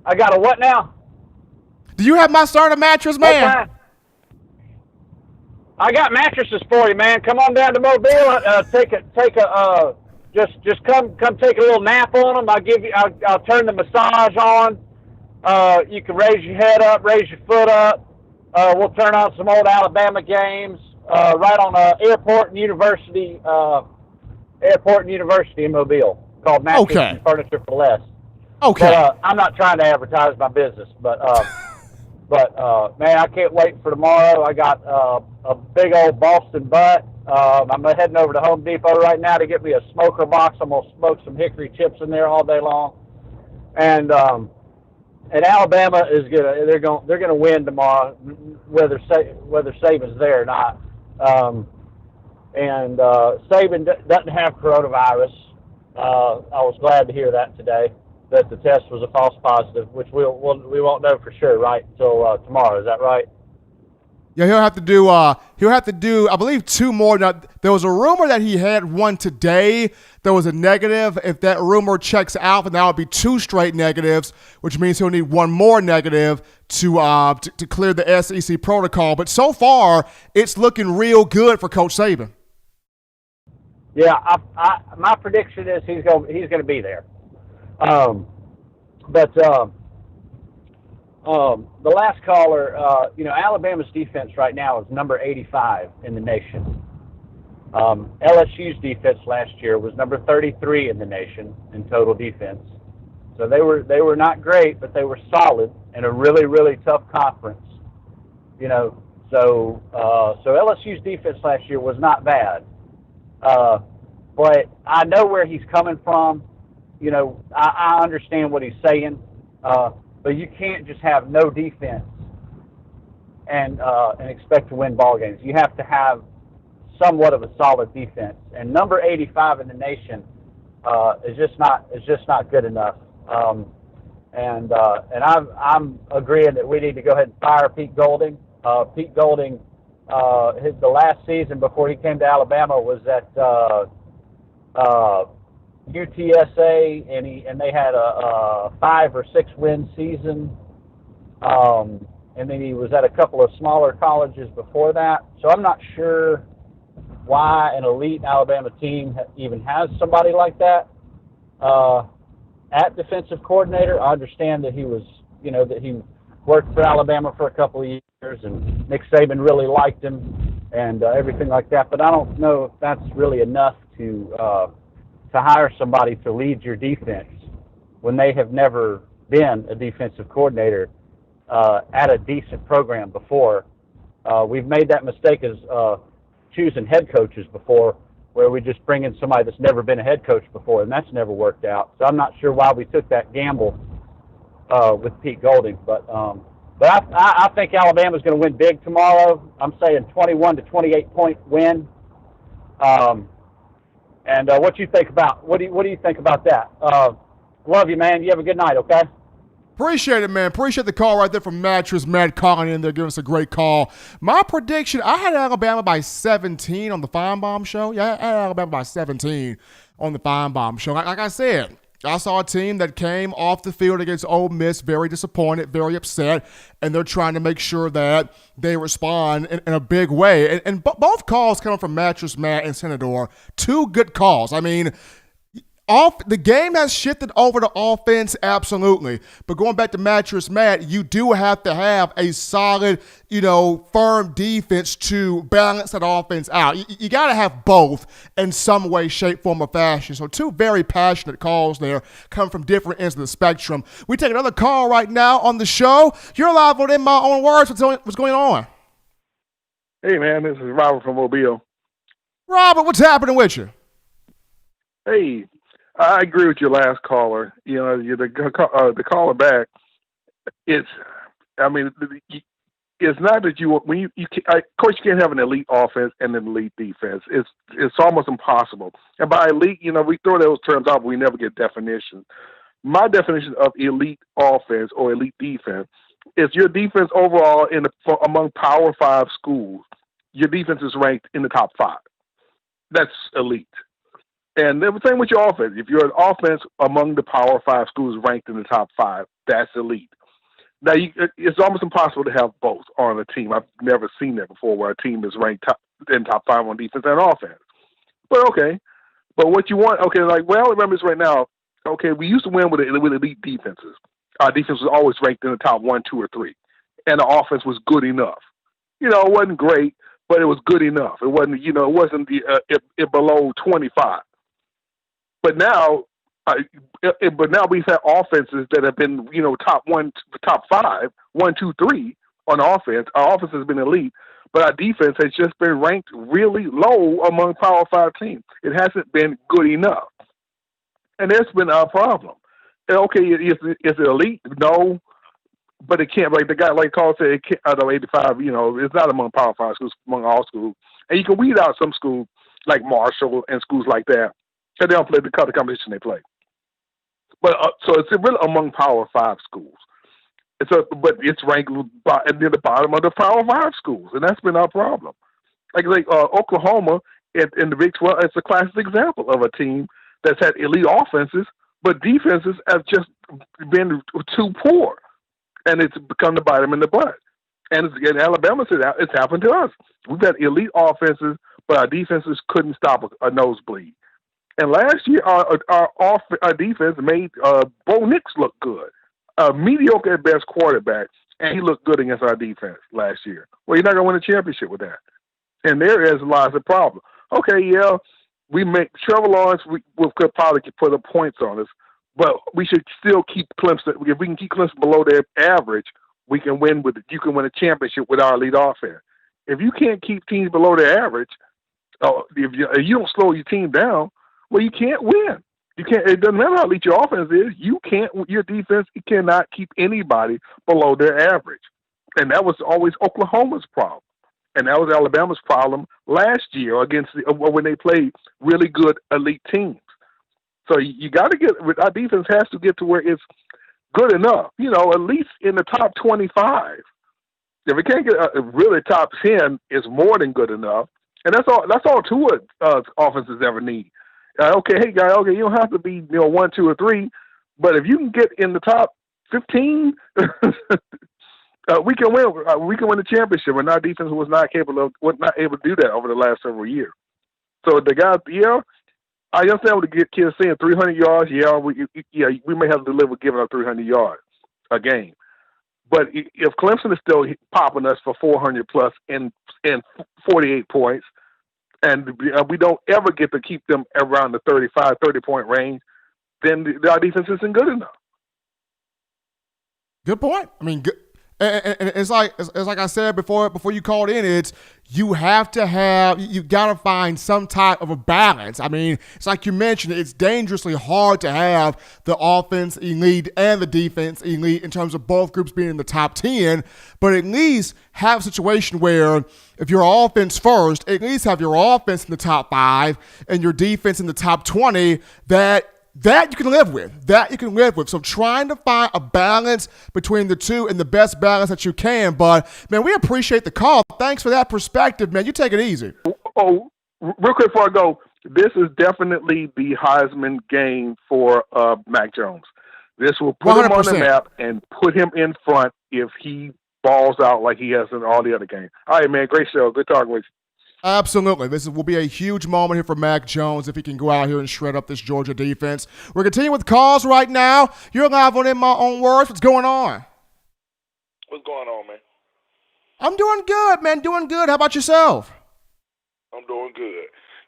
I got a what now? Do you have my Zerta, Mattress Man? Okay. I got mattresses for you, man. Come on down to Mobile. Just come take a little nap on them. I'll turn the massage on. You can raise your head up, raise your foot up. We'll turn on some old Alabama games. Right on Airport and University in Mobile, called Mattress and Furniture for Less. Okay. But, I'm not trying to advertise my business, but man, I can't wait for tomorrow. I got a big old Boston butt. I'm heading over to Home Depot right now to get me a smoker box. I'm gonna smoke some hickory chips in there all day long, and Alabama is they're gonna win tomorrow, whether Saban's there or not. Saban doesn't have coronavirus. I was glad to hear that today, that the test was a false positive, which we won't know for sure, right, until tomorrow. Is that right? Yeah, he'll have to do, I believe, 2 more. Now, there was a rumor that he had one today that was a negative. If that rumor checks out, then that would be 2 straight negatives, which means he'll need 1 more negative to clear the SEC protocol. But so far, it's looking real good for Coach Saban. Yeah, my prediction is he's going to be there. The last caller, Alabama's defense right now is number 85 in the nation. LSU's defense last year was number 33 in the nation in total defense. So they were not great, but they were solid in a really, really tough conference. So LSU's defense last year was not bad. But I know where he's coming from. I understand what he's saying. But you can't just have no defense and expect to win ball games. You have to have somewhat of a solid defense. And number 85 in the nation is just not good enough. And I'm agreeing that we need to go ahead and fire Pete Golding. Pete Golding, the last season before he came to Alabama was at UTSA, and they had a 5 or 6 win season, and then he was at a couple of smaller colleges before that. So I'm not sure why an elite Alabama team even has somebody like that at defensive coordinator. I understand that he was, that he worked for Alabama for a couple of years, and Nick Saban really liked him and everything like that. But I don't know if that's really enough to hire somebody to lead your defense when they have never been a defensive coordinator at a decent program before. We've made that mistake as choosing head coaches before, where we just bring in somebody that's never been a head coach before, and that's never worked out. So I'm not sure why we took that gamble with Pete Golding, but I think Alabama's going to win big tomorrow. I'm saying 21 to 28 point win. And what do you think about that? Love you, man. You have a good night. Okay. Appreciate it, man. Appreciate the call right there from Mattress Matt calling in there, giving us a great call. My prediction, I had Alabama by 17 on the Feinbaum show. Yeah, I had Alabama by 17 on the Feinbaum show. Like I said, I saw a team that came off the field against Ole Miss very disappointed, very upset, and they're trying to make sure that they respond in a big way. And both calls coming from Mattress Matt and Senator, two good calls. I mean, the game has shifted over to offense, absolutely. But going back to Mattress Matt, you do have to have a solid, firm defense to balance that offense out. You got to have both in some way, shape, form, or fashion. So two very passionate calls there come from different ends of the spectrum. We take another call right now on the show. You're live on In My Own Words. What's going on? Hey, man, this is Robert from Mobile. Robert, what's happening with you? Hey, I agree with your last caller. The caller back. It's not that of course you can't have an elite offense and an elite defense. It's almost impossible. And by elite, we throw those terms out, but we never get definitions. My definition of elite offense or elite defense is your defense overall among Power 5 schools. Your defense is ranked in the top 5. That's elite. And the same with your offense. If you're an offense among the Power 5 schools ranked in the top 5, that's elite. Now, it's almost impossible to have both on a team. I've never seen that before, where a team is ranked in top 5 on defense and offense. But okay. But what you want, remember this right now. Okay, we used to win with elite defenses. Our defense was always ranked in the top 1, 2, or 3, and the offense was good enough. It wasn't great, but it was good enough. It wasn't, it below 25. But now we've had offenses that have been, top 5, 1, 2, 3 on offense. Our offense has been elite, but our defense has just been ranked really low among Power 5 teams. It hasn't been good enough, and that's been our problem. Okay, is it elite? No, but it can't. Like the guy, like Carl said, it can't, out of 85, it's not among Power 5 schools, among all schools, and you can weed out some schools like Marshall and schools like that. They don't play the competition they play. But so it's really among Power 5 schools. But it's ranked near the bottom of the Power 5 schools, and that's been our problem. Like Oklahoma in the Big 12, it's a classic example of a team that's had elite offenses, but defenses have just been too poor, and it's become to bite them in the butt. And Alabama said it's happened to us. We've had elite offenses, but our defenses couldn't stop a nosebleed. And last year, our defense made Bo Nix look good. Mediocre at best quarterback, and he looked good against our defense last year. Well, you're not going to win a championship with that. And there lies the problem. Okay, yeah, we make Trevor Lawrence, we could probably put up points on us, but we should still keep Clemson. If we can keep Clemson below their average, you can win a championship with our elite offense. If you can't keep teams below their average, if you don't slow your team down, well, you can't win. You can't. It doesn't matter how elite your offense is. Your defense cannot keep anybody below their average, and that was always Oklahoma's problem, and that was Alabama's problem last year against when they played really good elite teams. So you got to our defense has to get to where it's good enough. At least in the top 25. If it can't get really top 10, it's more than good enough, and that's all Tua offenses ever need. Okay, hey guy, okay, you don't have to be 1, 2, or 3, but if you can get in the top 15, we can win. We can win the championship, and our defense was not able to do that over the last several years. So the guy, I understand what the kids saying, 300 yards. We may have to live with giving up 300 yards a game, but if Clemson is still popping us for 400 plus and 48 points. And we don't ever get to keep them around the 30-point range, then our defense isn't good enough. Good point. I mean, And it's like I said before you called in, it's you got to find some type of a balance. I mean, it's like you mentioned, it's dangerously hard to have the offense elite and the defense elite in terms of both groups being in the top 10, but at least have a situation where if your offense first, at least have your offense in the top 5 and your defense in the top 20 that you can live with. So trying to find a balance between the two and the best balance that you can. But, man, we appreciate the call. Thanks for that perspective, man. You take it easy. Oh, real quick before I go, this is definitely the Heisman game for Mac Jones. This will put 100%. Him on the map and put him in front if he balls out like he has in all the other games. All right, man, great show. Good talking with you. Absolutely. This will be a huge moment here for Mac Jones if he can go out here and shred up this Georgia defense. We're continuing with calls right now. You're live on In My Own Words. What's going on? What's going on, man? I'm doing good, man. Doing good. How about yourself? I'm doing good.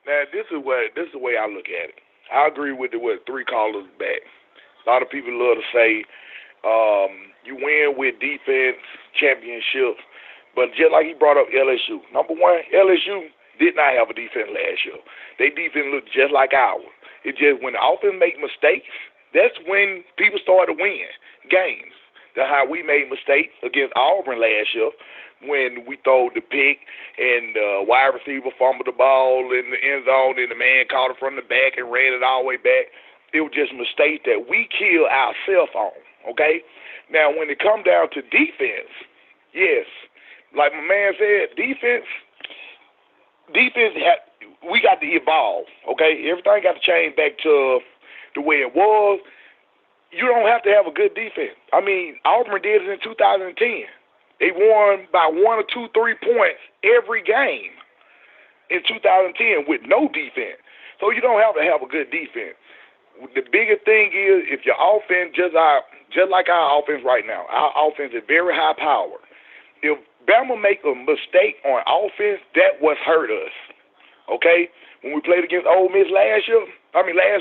Now, this is the way I look at it. I agree with what 3 callers back. A lot of people love to say you win with defense championships. But just like he brought up LSU, number one, LSU did not have a defense last year. Their defense looked just like ours. It just when the offense make mistakes, that's when people start to win games. That's how we made mistakes against Auburn last year when we throw the pick and the wide receiver fumbled the ball in the end zone and the man caught it from the back and ran it all the way back. It was just mistakes that we kill ourselves on, okay? Now, when it comes down to defense, yes, like my man said, defense, we got to evolve, okay? Everything got to change back to the way it was. You don't have to have a good defense. I mean, Auburn did it in 2010. They won by 1 or 2, 3 points every game in 2010 with no defense. So you don't have to have a good defense. The biggest thing is if your offense, just like our offense right now, our offense is very high powered. If Bama make a mistake on offense, that was hurt us. Okay? When we played against Ole Miss last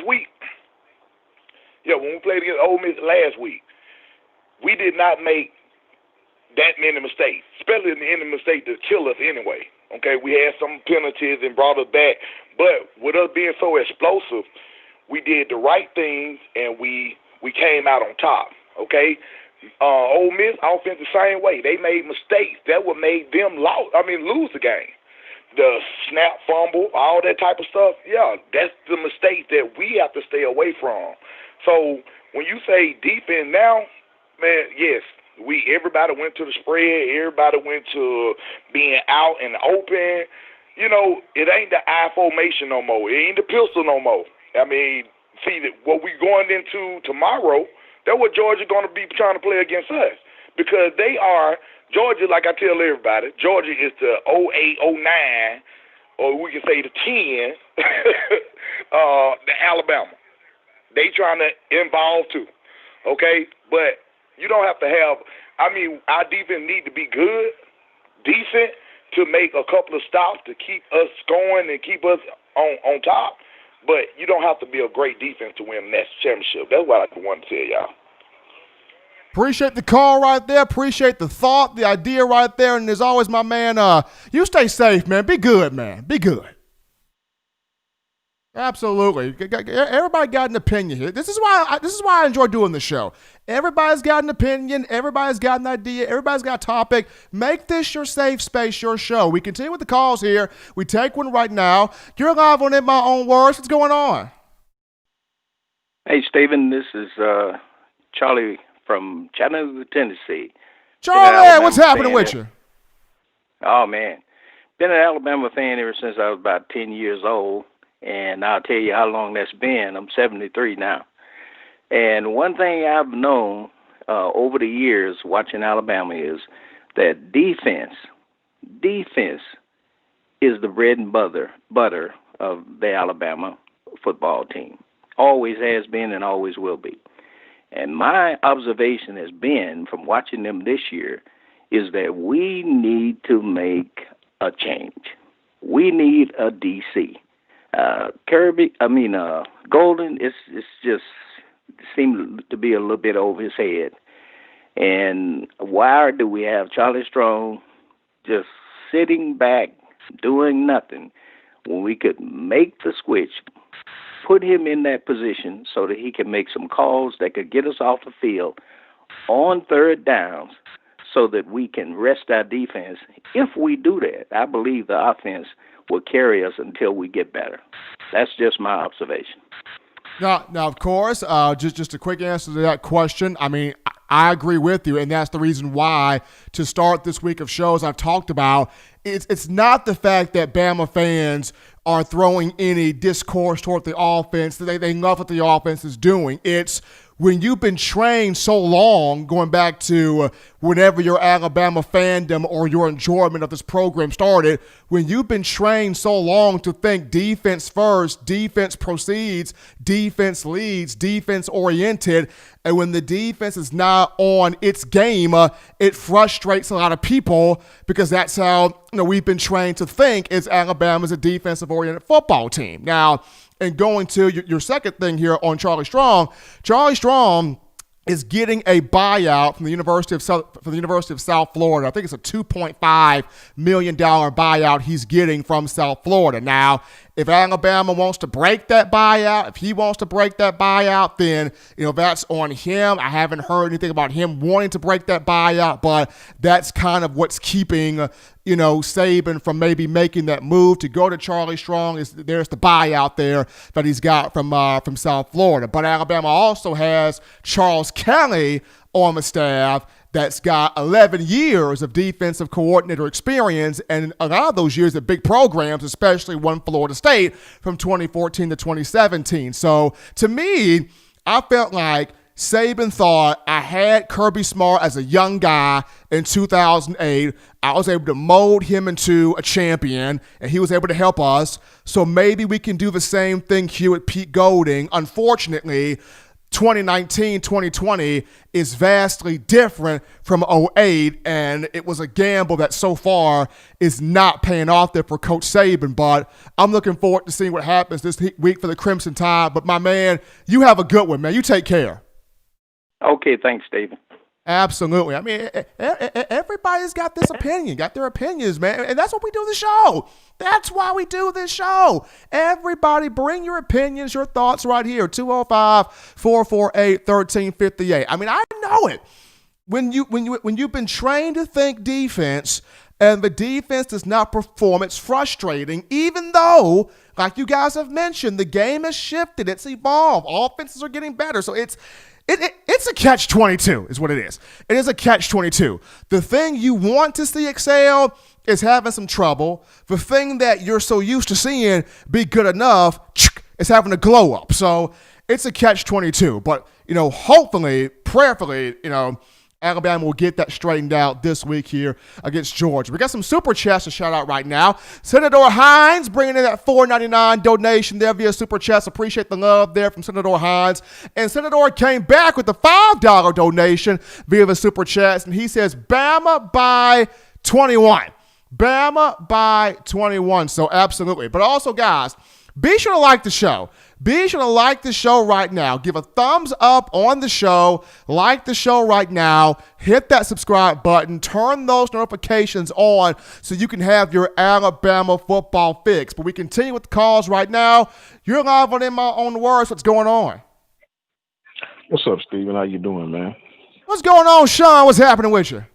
week. Yeah, when we played against Ole Miss last week, we did not make that many mistakes, especially in the end of mistake to kill us anyway. Okay? We had some penalties and brought us back. But with us being so explosive, we did the right things and we came out on top. Okay? Ole Miss offense the same way. They made mistakes that would make them lose the game. The snap, fumble, all that type of stuff. Yeah, that's the mistake that we have to stay away from. So when you say defense now, man, yes, everybody went to the spread. Everybody went to being out and open. You know, it ain't the I formation no more. It ain't the pistol no more. I mean, see what we going into tomorrow. That's what Georgia going to be trying to play against us because Georgia, like I tell everybody, Georgia is the 08, 09, or we can say the 10, the Alabama. They trying to involve too, okay? But you don't have to have, our defense need to be good, decent, to make a couple of stops to keep us going and keep us on top. But you don't have to be a great defense to win a national championship. That's what I want to tell y'all. Appreciate the call right there. Appreciate the thought, the idea right there. And as always, my man, you stay safe, man. Be good, man. Be good. Absolutely. Everybody got an opinion here. This is why I enjoy doing the show. Everybody's got an opinion. Everybody's got an idea. Everybody's got a topic. Make this your safe space, your show. We continue with the calls here. We take one right now. You're live on In My Own Words. What's going on? Hey, Stephen. This is Charlie from Chattanooga, Tennessee. Charlie, what's happening with you? Oh, man. Been an Alabama fan ever since I was about 10 years old. And I'll tell you how long that's been. I'm 73 now. And one thing I've known over the years watching Alabama is that defense is the bread and butter of the Alabama football team. Always has been and always will be. And my observation has been from watching them this year is that we need to make a change. We need a DC. Golden, it's just seemed to be a little bit over his head. And why do we have Charlie Strong just sitting back doing nothing when we could make the switch, put him in that position so that he can make some calls that could get us off the field on third downs so that we can rest our defense? If we do that, I believe the offense will carry us until we get better. That's just my observation. Now, of course, just a quick answer to that question. I mean, I agree with you, and that's the reason why, to start this week of shows I've talked about, it's not the fact that Bama fans are throwing any discourse toward the offense, that they love what the offense is doing. It's when you've been trained so long, going back to whenever your Alabama fandom or your enjoyment of this program started, when you've been trained so long to think defense first, defense proceeds, defense leads, defense oriented, and when the defense is not on its game, it frustrates a lot of people because that's how we've been trained to think is Alabama's a defensive-oriented football team. Now, and going to your second thing here on Charlie Strong is getting a buyout from the University of South Florida. I think it's a $2.5 million buyout he's getting from South Florida. Now, if Alabama wants to break that buyout, if he wants to break that buyout, then that's on him. I haven't heard anything about him wanting to break that buyout, but that's kind of what's keeping Saban from maybe making that move to go to Charlie Strong. There's the buyout there that he's got from South Florida. But Alabama also has Charles Kelly on the staff that's got 11 years of defensive coordinator experience, and a lot of those years at big programs, especially one Florida State from 2014 to 2017. So to me, I felt like Saban thought I had Kirby Smart as a young guy in 2008. I was able to mold him into a champion, and he was able to help us. So maybe we can do the same thing here with Pete Golding. Unfortunately, 2019, 2020 is vastly different from 08, and it was a gamble that so far is not paying off there for Coach Saban, but I'm looking forward to seeing what happens this week for the Crimson Tide. But my man, you have a good one, man. You take care. Okay, thanks, Stephen. Absolutely. I mean, everybody's got this opinion, got their opinions, man. And that's what we do the show. That's why we do this show. Everybody bring your opinions, your thoughts right here. 205-448-1358. I mean, I know it. When you've been trained to think defense and the defense does not perform, it's frustrating, even though, like you guys have mentioned, the game has shifted. It's evolved. Offenses are getting better. So it's a catch-22 is what it is. It is a catch-22. The thing you want to see excel is having some trouble. The thing that you're so used to seeing be good enough is having a glow up. So it's a catch-22. But, hopefully, prayerfully, Alabama will get that straightened out this week here against Georgia. We got some super chats to shout out right now. Senator Hines bringing in that $4.99 donation there via super chats. Appreciate the love there from Senator Hines. And Senator came back with a $5 donation via the super chats, and he says Bama by 21. Bama by 21. So absolutely. But also, guys, be sure to like the show. Be sure to like the show right now. Give a thumbs up on the show. Like the show right now. Hit that subscribe button. Turn those notifications on so you can have your Alabama football fix. But we continue with the calls right now. You're live on In My Own Words. What's going on? What's up, Steven? How you doing, man? What's going on, Sean? What's happening with you?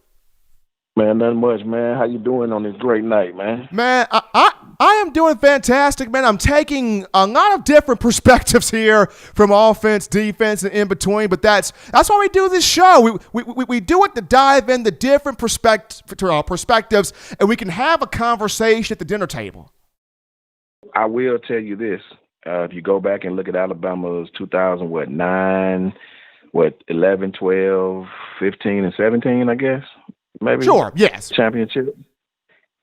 Man, nothing much, man. How you doing on this great night, man? Man, I am doing fantastic, man. I'm taking a lot of different perspectives here from offense, defense, and in between, but that's why we do this show. We do it to dive into different perspectives, and we can have a conversation at the dinner table. I will tell you this. If you go back and look at Alabama's 2009, 11, 12, 15, and 17, I guess, maybe? Sure, yes. Championship.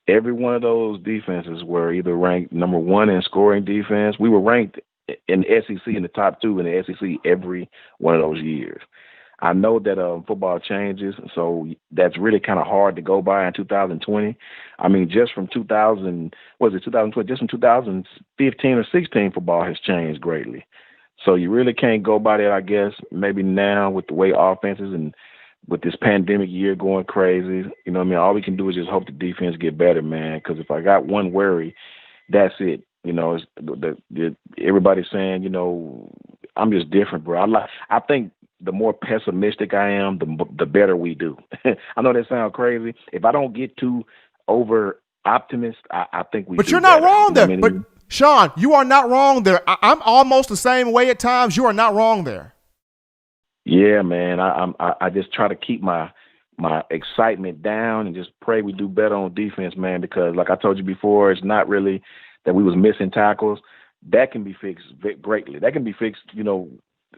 Every one of those defenses were either ranked number one in scoring defense. We were ranked in the SEC in the top two in the SEC every one of those years. I know that football changes, so that's really kind of hard to go by in 2020. I mean, just from 2020, just from 2015 or 16, football has changed greatly. So you really can't go by that, I guess, maybe now with the way offenses and with this pandemic year going crazy, you know what I mean? All we can do is just hope the defense get better, man. Because if I got one worry, that's it. You know, it's everybody's saying, you know, I'm just different, bro. I think the more pessimistic I am, the better we do. I know that sounds crazy. If I don't get too over optimist, I think we. But do you're not better. wrong there. You know what I mean? But Sean, you are not wrong there. I'm almost the same way at times. You are not wrong there. Yeah, man. I just try to keep my excitement down and just pray we do better on defense, man. Because like I told you before, it's not really that we was missing tackles. That can be fixed greatly. That can be fixed. You know,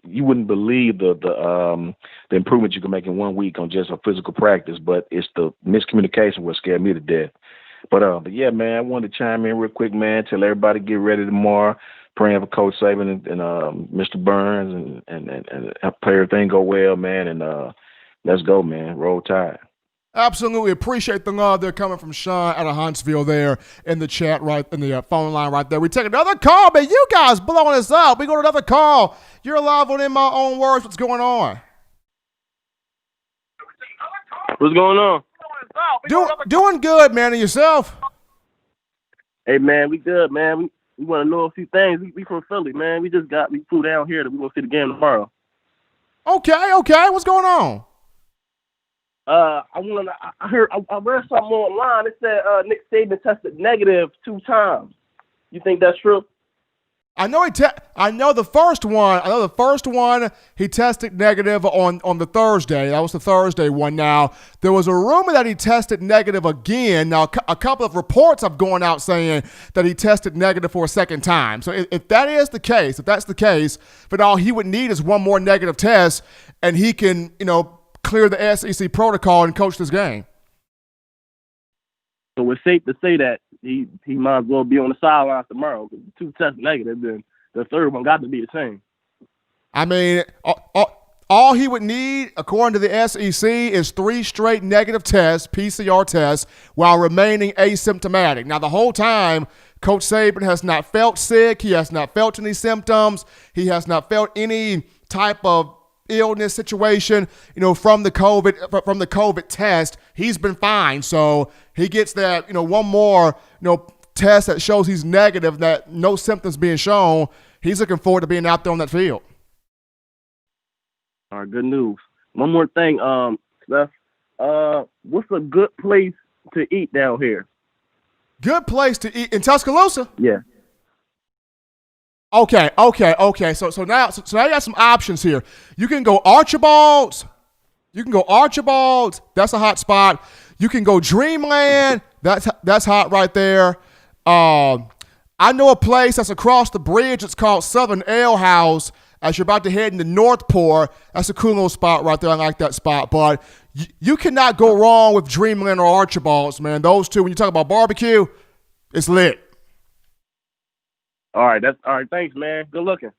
you wouldn't believe the improvement you can make in 1 week on just a physical practice. But it's the miscommunication what scared me to death. But yeah, man, I wanted to chime in real quick, man. Tell everybody get ready tomorrow. Praying for Coach Saban and Mr. Burns and pray everything go well, man. And let's go, man. Roll Tide. Absolutely appreciate the love there coming from Sean out of Huntsville there in the chat right in the phone line right there. We take another call, man. You guys blowing us up. We go to another call. You're live on In My Own Words. What's going on? What's going on? Doing good, man. And yourself? Hey, man, we good, man. We want to know a few things. We from Philly, man. We flew down here that we want to see the game tomorrow. Okay. What's going on? I read something online. It said Nick Saban tested negative 2 times. You think that's true? I know the first one he tested negative on the Thursday. That was the Thursday one. Now, there was a rumor that he tested negative again. Now, a couple of reports have gone out saying that he tested negative for a second time. So if that's the case, then all he would need is one more negative test and he can, clear the SEC protocol and coach this game. So it's safe to say that he might as well be on the sidelines tomorrow. 2 tests negative, then the third one got to be the same. I mean, all he would need, according to the SEC, is 3 straight negative tests, PCR tests, while remaining asymptomatic. Now, the whole time, Coach Saban has not felt sick. He has not felt any symptoms. He has not felt any type of illness situation, from the COVID test. He's been fine. So he gets that, one more, test that shows he's negative, that no symptoms being shown. He's looking forward to being out there on that field. All right, good news. One more thing, Steph. What's a good place to eat down here? Good place to eat in Tuscaloosa? Yeah. Okay. So now you got some options here. You can go Archibald's. That's a hot spot. You can go Dreamland. That's hot right there. I know a place that's across the bridge. It's called Southern Ale House. As you're about to head into Northport, that's a cool little spot right there. I like that spot. But you cannot go wrong with Dreamland or Archibald's, man. Those two, when you talk about barbecue, it's lit. All right, thanks, man. Good looking.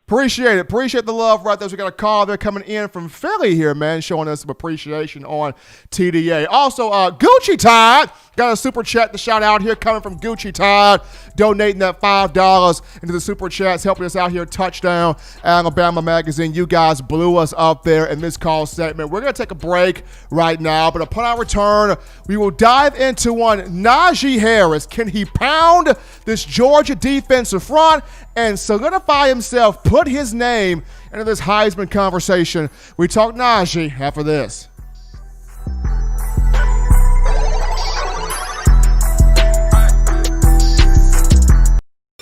Appreciate it. Appreciate the love right there. So we got a call there coming in from Philly here, man, showing us some appreciation on TDA. Also, Gucci Tide got a super chat to shout out here coming from Gucci Tide, donating that $5 into the super chats, helping us out here. Touchdown Alabama Magazine. You guys blew us up there in this call segment. We're going to take a break right now, but upon our return, we will dive into one Najee Harris. Can he pound this Georgia defensive front and solidify himself, put his name into this Heisman conversation? We talk Najee after this.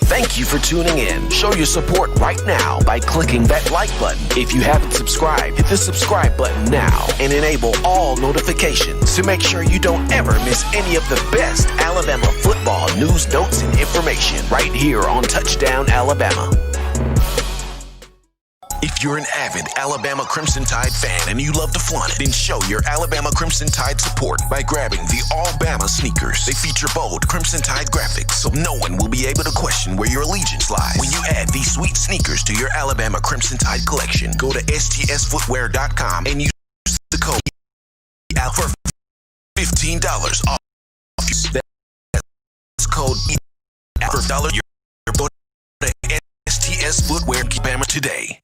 Thank you for tuning in. Show your support right now by clicking that like button. If you haven't subscribed, hit the subscribe button now and enable all notifications to make sure you don't ever miss any of the best Alabama football news, notes, and information right here on Touchdown Alabama. If you're an avid Alabama Crimson Tide fan and you love to flaunt it, then show your Alabama Crimson Tide support by grabbing the All-Bama sneakers. They feature bold Crimson Tide graphics, so no one will be able to question where your allegiance lies. When you add these sweet sneakers to your Alabama Crimson Tide collection, go to stsfootwear.com and use the code for $15 off. That's code for $1. You're going to STS Footwear Alabama today.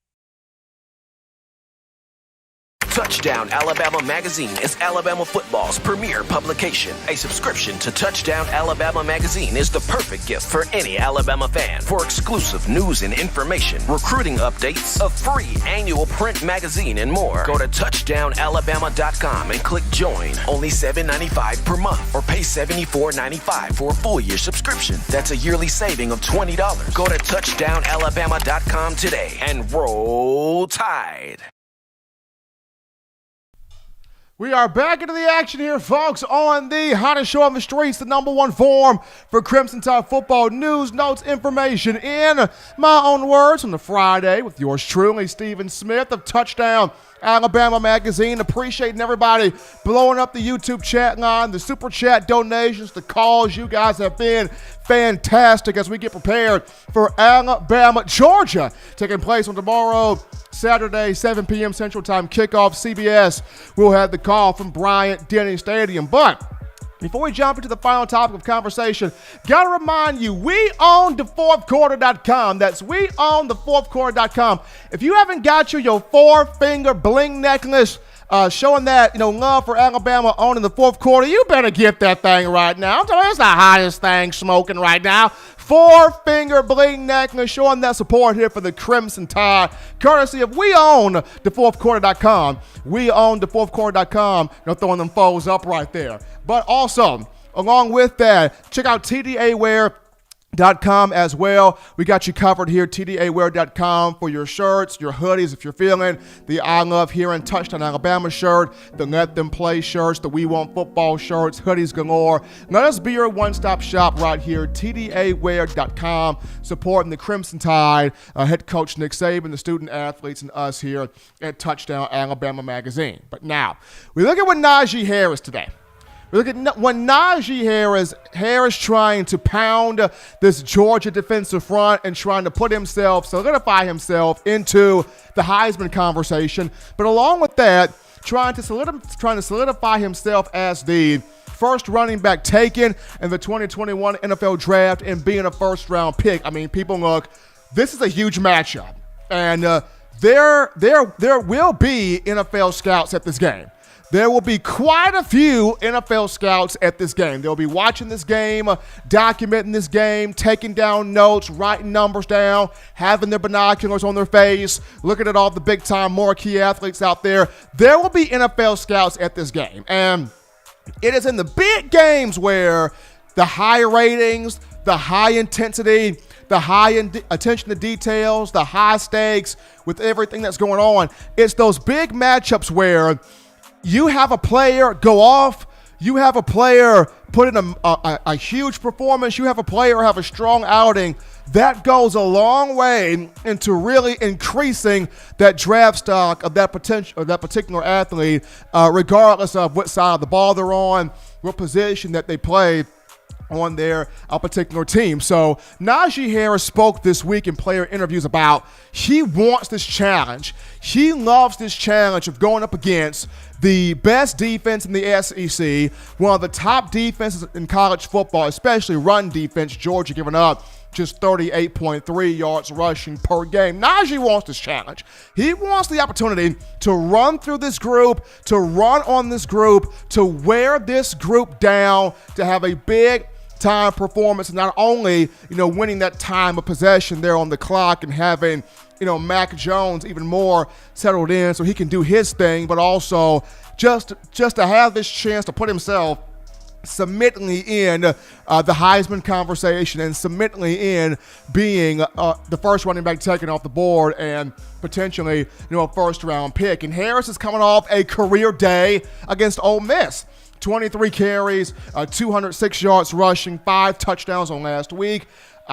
Touchdown Alabama Magazine is Alabama football's premier publication. A subscription to Touchdown Alabama Magazine is the perfect gift for any Alabama fan. For exclusive news and information, recruiting updates, a free annual print magazine, and more, go to touchdownalabama.com and click join. Only $7.95 per month, or pay $74.95 for a full year subscription. That's a yearly saving of $20. Go to touchdownalabama.com today and roll Tide. We are back into the action here, folks, on the hottest show on the streets, the number one forum for Crimson Tide football news, notes, information. In my own words, on the Friday with yours truly, Stephen Smith of Touchdown Alabama Magazine. Appreciating everybody blowing up the YouTube chat line, the super chat donations, the calls. You guys have been fantastic as we get prepared for Alabama, Georgia, taking place on tomorrow, Saturday, 7 p.m. Central Time kickoff. CBS will have the call from Bryant-Denny Stadium. But before we jump into the final topic of conversation, got to remind you, we own thefourthquarter.com. That's we own thefourthquarter.com. If you haven't got your four-finger bling necklace showing that, love for Alabama owning the fourth quarter, you better get that thing right now. I'm telling you, it's the hottest thing smoking right now. Four-finger bling necklace showing that support here for the Crimson Tide, courtesy of we own thefourthquarter.com. We own thefourthquarter.com. Throwing them foes up right there. But also, along with that, check out TDAwear.com as well. We got you covered here, TDAwear.com, for your shirts, your hoodies, if you're feeling the I Love Here in Touchdown Alabama shirt, the Let Them Play shirts, the We Want Football shirts, hoodies galore. Let us be your one-stop shop right here, TDAwear.com, supporting the Crimson Tide, head coach Nick Saban, the student athletes, and us here at Touchdown Alabama Magazine. But now, we look at what Najee Harris today. Look at when Najee Harris trying to pound this Georgia defensive front and trying to solidify himself into the Heisman conversation. But along with that, trying to solidify himself as the first running back taken in the 2021 NFL draft and being a first-round pick. I mean, people look, this is a huge matchup. And there will be NFL scouts at this game. There will be quite a few NFL scouts at this game. They'll be watching this game, documenting this game, taking down notes, writing numbers down, having their binoculars on their face, looking at all the big-time marquee athletes out there. There will be NFL scouts at this game. And it is in the big games where the high ratings, the high intensity, the high attention to details, the high stakes with everything that's going on, it's those big matchups where you have a player go off, you have a player put in a huge performance, you have a player have a strong outing. That goes a long way into really increasing that draft stock of that particular athlete, regardless of what side of the ball they're on, what position that they play on their particular team. So Najee Harris spoke this week in player interviews about he wants this challenge. He loves this challenge of going up against the best defense in the SEC, one of the top defenses in college football, especially run defense. Georgia giving up just 38.3 yards rushing per game. Najee wants this challenge. He wants the opportunity to run through this group, to run on this group, to wear this group down, to have a big time performance, and not only, winning that time of possession there on the clock and having, Mac Jones even more settled in so he can do his thing, but also just to have this chance to put himself submittingly in the Heisman conversation and submittingly in being the first running back taken off the board and potentially, a first-round pick. And Harris is coming off a career day against Ole Miss. 23 carries, 206 yards rushing, 5 touchdowns on last week.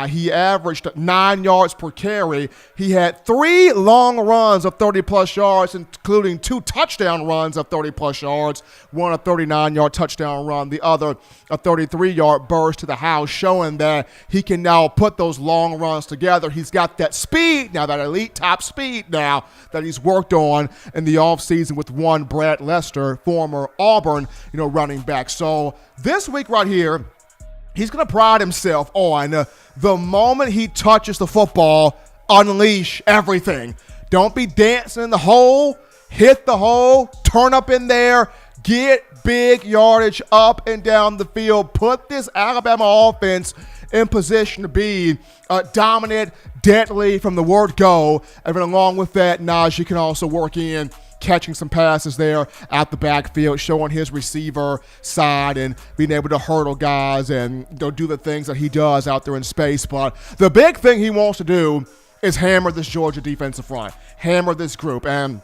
He averaged 9 yards per carry. He had 3 long runs of 30-plus yards, including 2 touchdown runs of 30-plus yards, one a 39-yard touchdown run, the other a 33-yard burst to the house, showing that he can now put those long runs together. He's got that speed now, that elite top speed now that he's worked on in the offseason with one Brad Lester, former Auburn, running back. So this week right here, he's going to pride himself on the moment he touches the football, unleash everything. Don't be dancing in the hole. hit the hole, turn up in there, get big yardage up and down the field. Put this Alabama offense in position to be dominant, deadly from the word go. And then along with that, Najee can also work in catching some passes there out the backfield, showing his receiver side and being able to hurdle guys and do the things that he does out there in space. But the big thing he wants to do is hammer this Georgia defensive front, hammer this group. And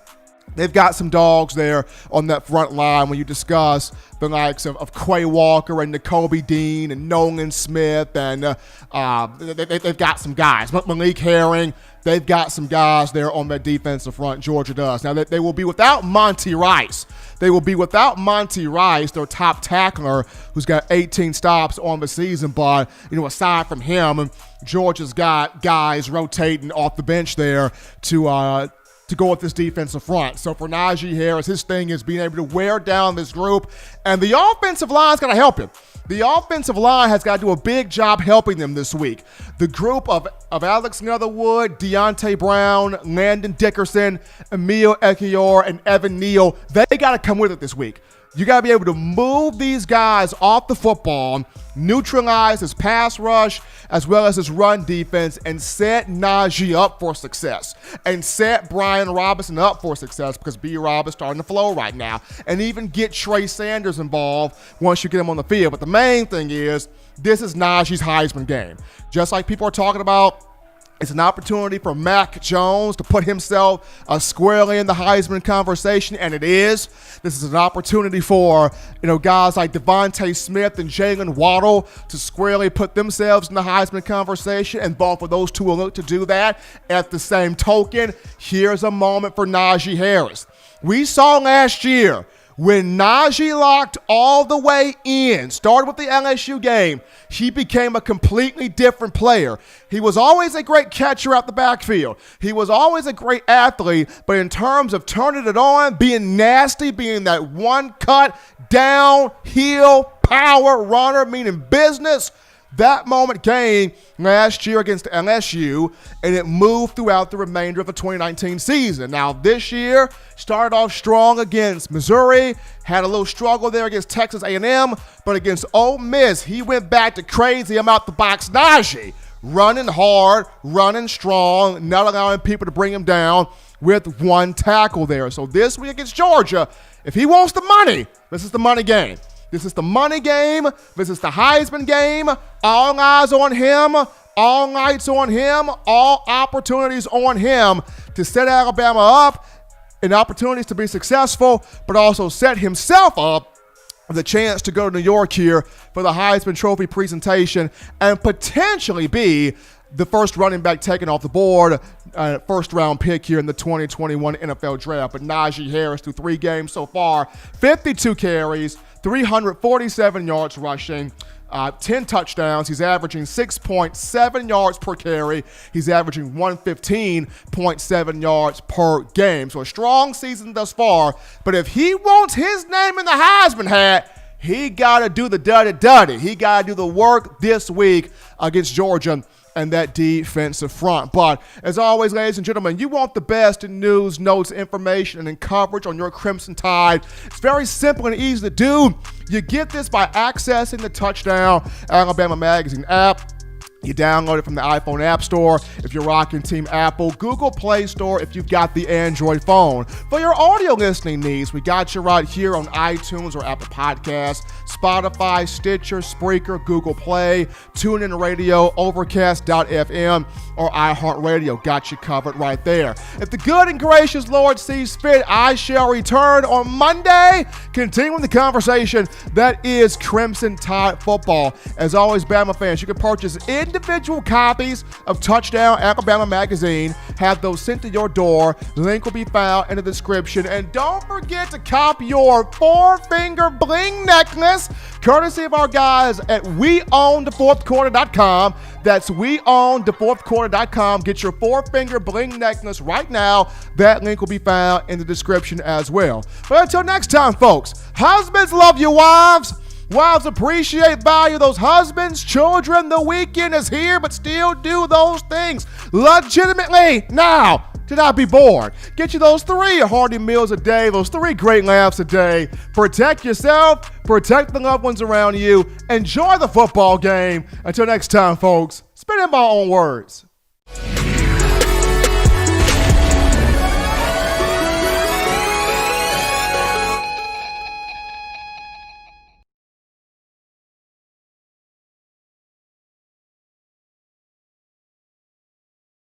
they've got some dogs there on that front line when you discuss the likes of Quay Walker and Nakobe Dean and Nolan Smith. And they've got some guys. Malik Herring, they've got some guys there on that defensive front. Georgia does. Now, they will be without Monty Rice. They will be without Monty Rice, their top tackler, who's got 18 stops on the season. But, aside from him, Georgia's got guys rotating off the bench there to go with this defensive front. So for Najee Harris, his thing is being able to wear down this group, and the offensive line's got to help him. The offensive line has got to do a big job helping them this week. The group of Alex Leatherwood, Deontay Brown, Landon Dickerson, Emil Ekiyor, and Evan Neal, they got to come with it this week. You got to be able to move these guys off the football, neutralize his pass rush as well as his run defense, and set Najee up for success. And set Brian Robinson up for success, because B-Rob is starting to flow right now. And even get Trey Sanders involved once you get him on the field. But the main thing is, this is Najee's Heisman game. Just like people are talking about, it's an opportunity for Mac Jones to put himself squarely in the Heisman conversation, and it is. This is an opportunity for guys like Devontae Smith and Jalen Waddle to squarely put themselves in the Heisman conversation, and both of those two will look to do that. At the same token, here's a moment for Najee Harris. We saw last year when Najee locked all the way in, started with the LSU game, he became a completely different player. He was always a great catcher out the backfield. He was always a great athlete, but in terms of turning it on, being nasty, being that one-cut, downhill power runner, meaning business, that moment came last year against LSU, and it moved throughout the remainder of the 2019 season. Now, this year, started off strong against Missouri, had a little struggle there against Texas A&M, but against Ole Miss, he went back to crazy out-the-box Najee, running hard, running strong, not allowing people to bring him down with one tackle there. So this week against Georgia, if he wants the money, this is the money game. This is the money game. This is the Heisman game. All eyes on him. All nights on him. All opportunities on him to set Alabama up and opportunities to be successful, but also set himself up with a chance to go to New York here for the Heisman Trophy presentation and potentially be the first running back taken off the board, first-round pick here in the 2021 NFL Draft. But Najee Harris, through 3 games so far, 52 carries, 347 yards rushing, 10 touchdowns. He's averaging 6.7 yards per carry. He's averaging 115.7 yards per game. So a strong season thus far. But if he wants his name in the Heisman hat, he got to do the duddy. He got to do the work this week against Georgia and that defensive front. But as always, ladies and gentlemen, you want the best in news, notes, information, and in coverage on your Crimson Tide. It's very simple and easy to do. You get this by accessing the Touchdown Alabama Magazine app. You download it from the iPhone App Store if you're rocking Team Apple, Google Play Store if you've got the Android phone. For your audio listening needs, we got you right here on iTunes or Apple Podcasts, Spotify, Stitcher, Spreaker, Google Play, TuneIn Radio, Overcast.fm, or iHeartRadio. Got you covered right there. If the good and gracious Lord sees fit, I shall return on Monday, continuing the conversation that is Crimson Tide football. As always, Bama fans, you can purchase individual copies of Touchdown Alabama Magazine. Have those sent to your door. Link will be found in the description. And don't forget to cop your 4-finger bling necklace, courtesy of our guys at WeOwnTheFourthQuarter.com. That's WeOwnTheFourthQuarter.com. Get your 4-finger bling necklace right now. That link will be found in the description as well. But until next time, folks, husbands, love your wives. Wives, appreciate, value those husbands, children. The weekend is here, but still do those things legitimately now. Do not be bored. Get you those 3 hearty meals a day, those 3 great laughs a day. Protect yourself, protect the loved ones around you. Enjoy the football game. Until next time, folks, spit in my own words.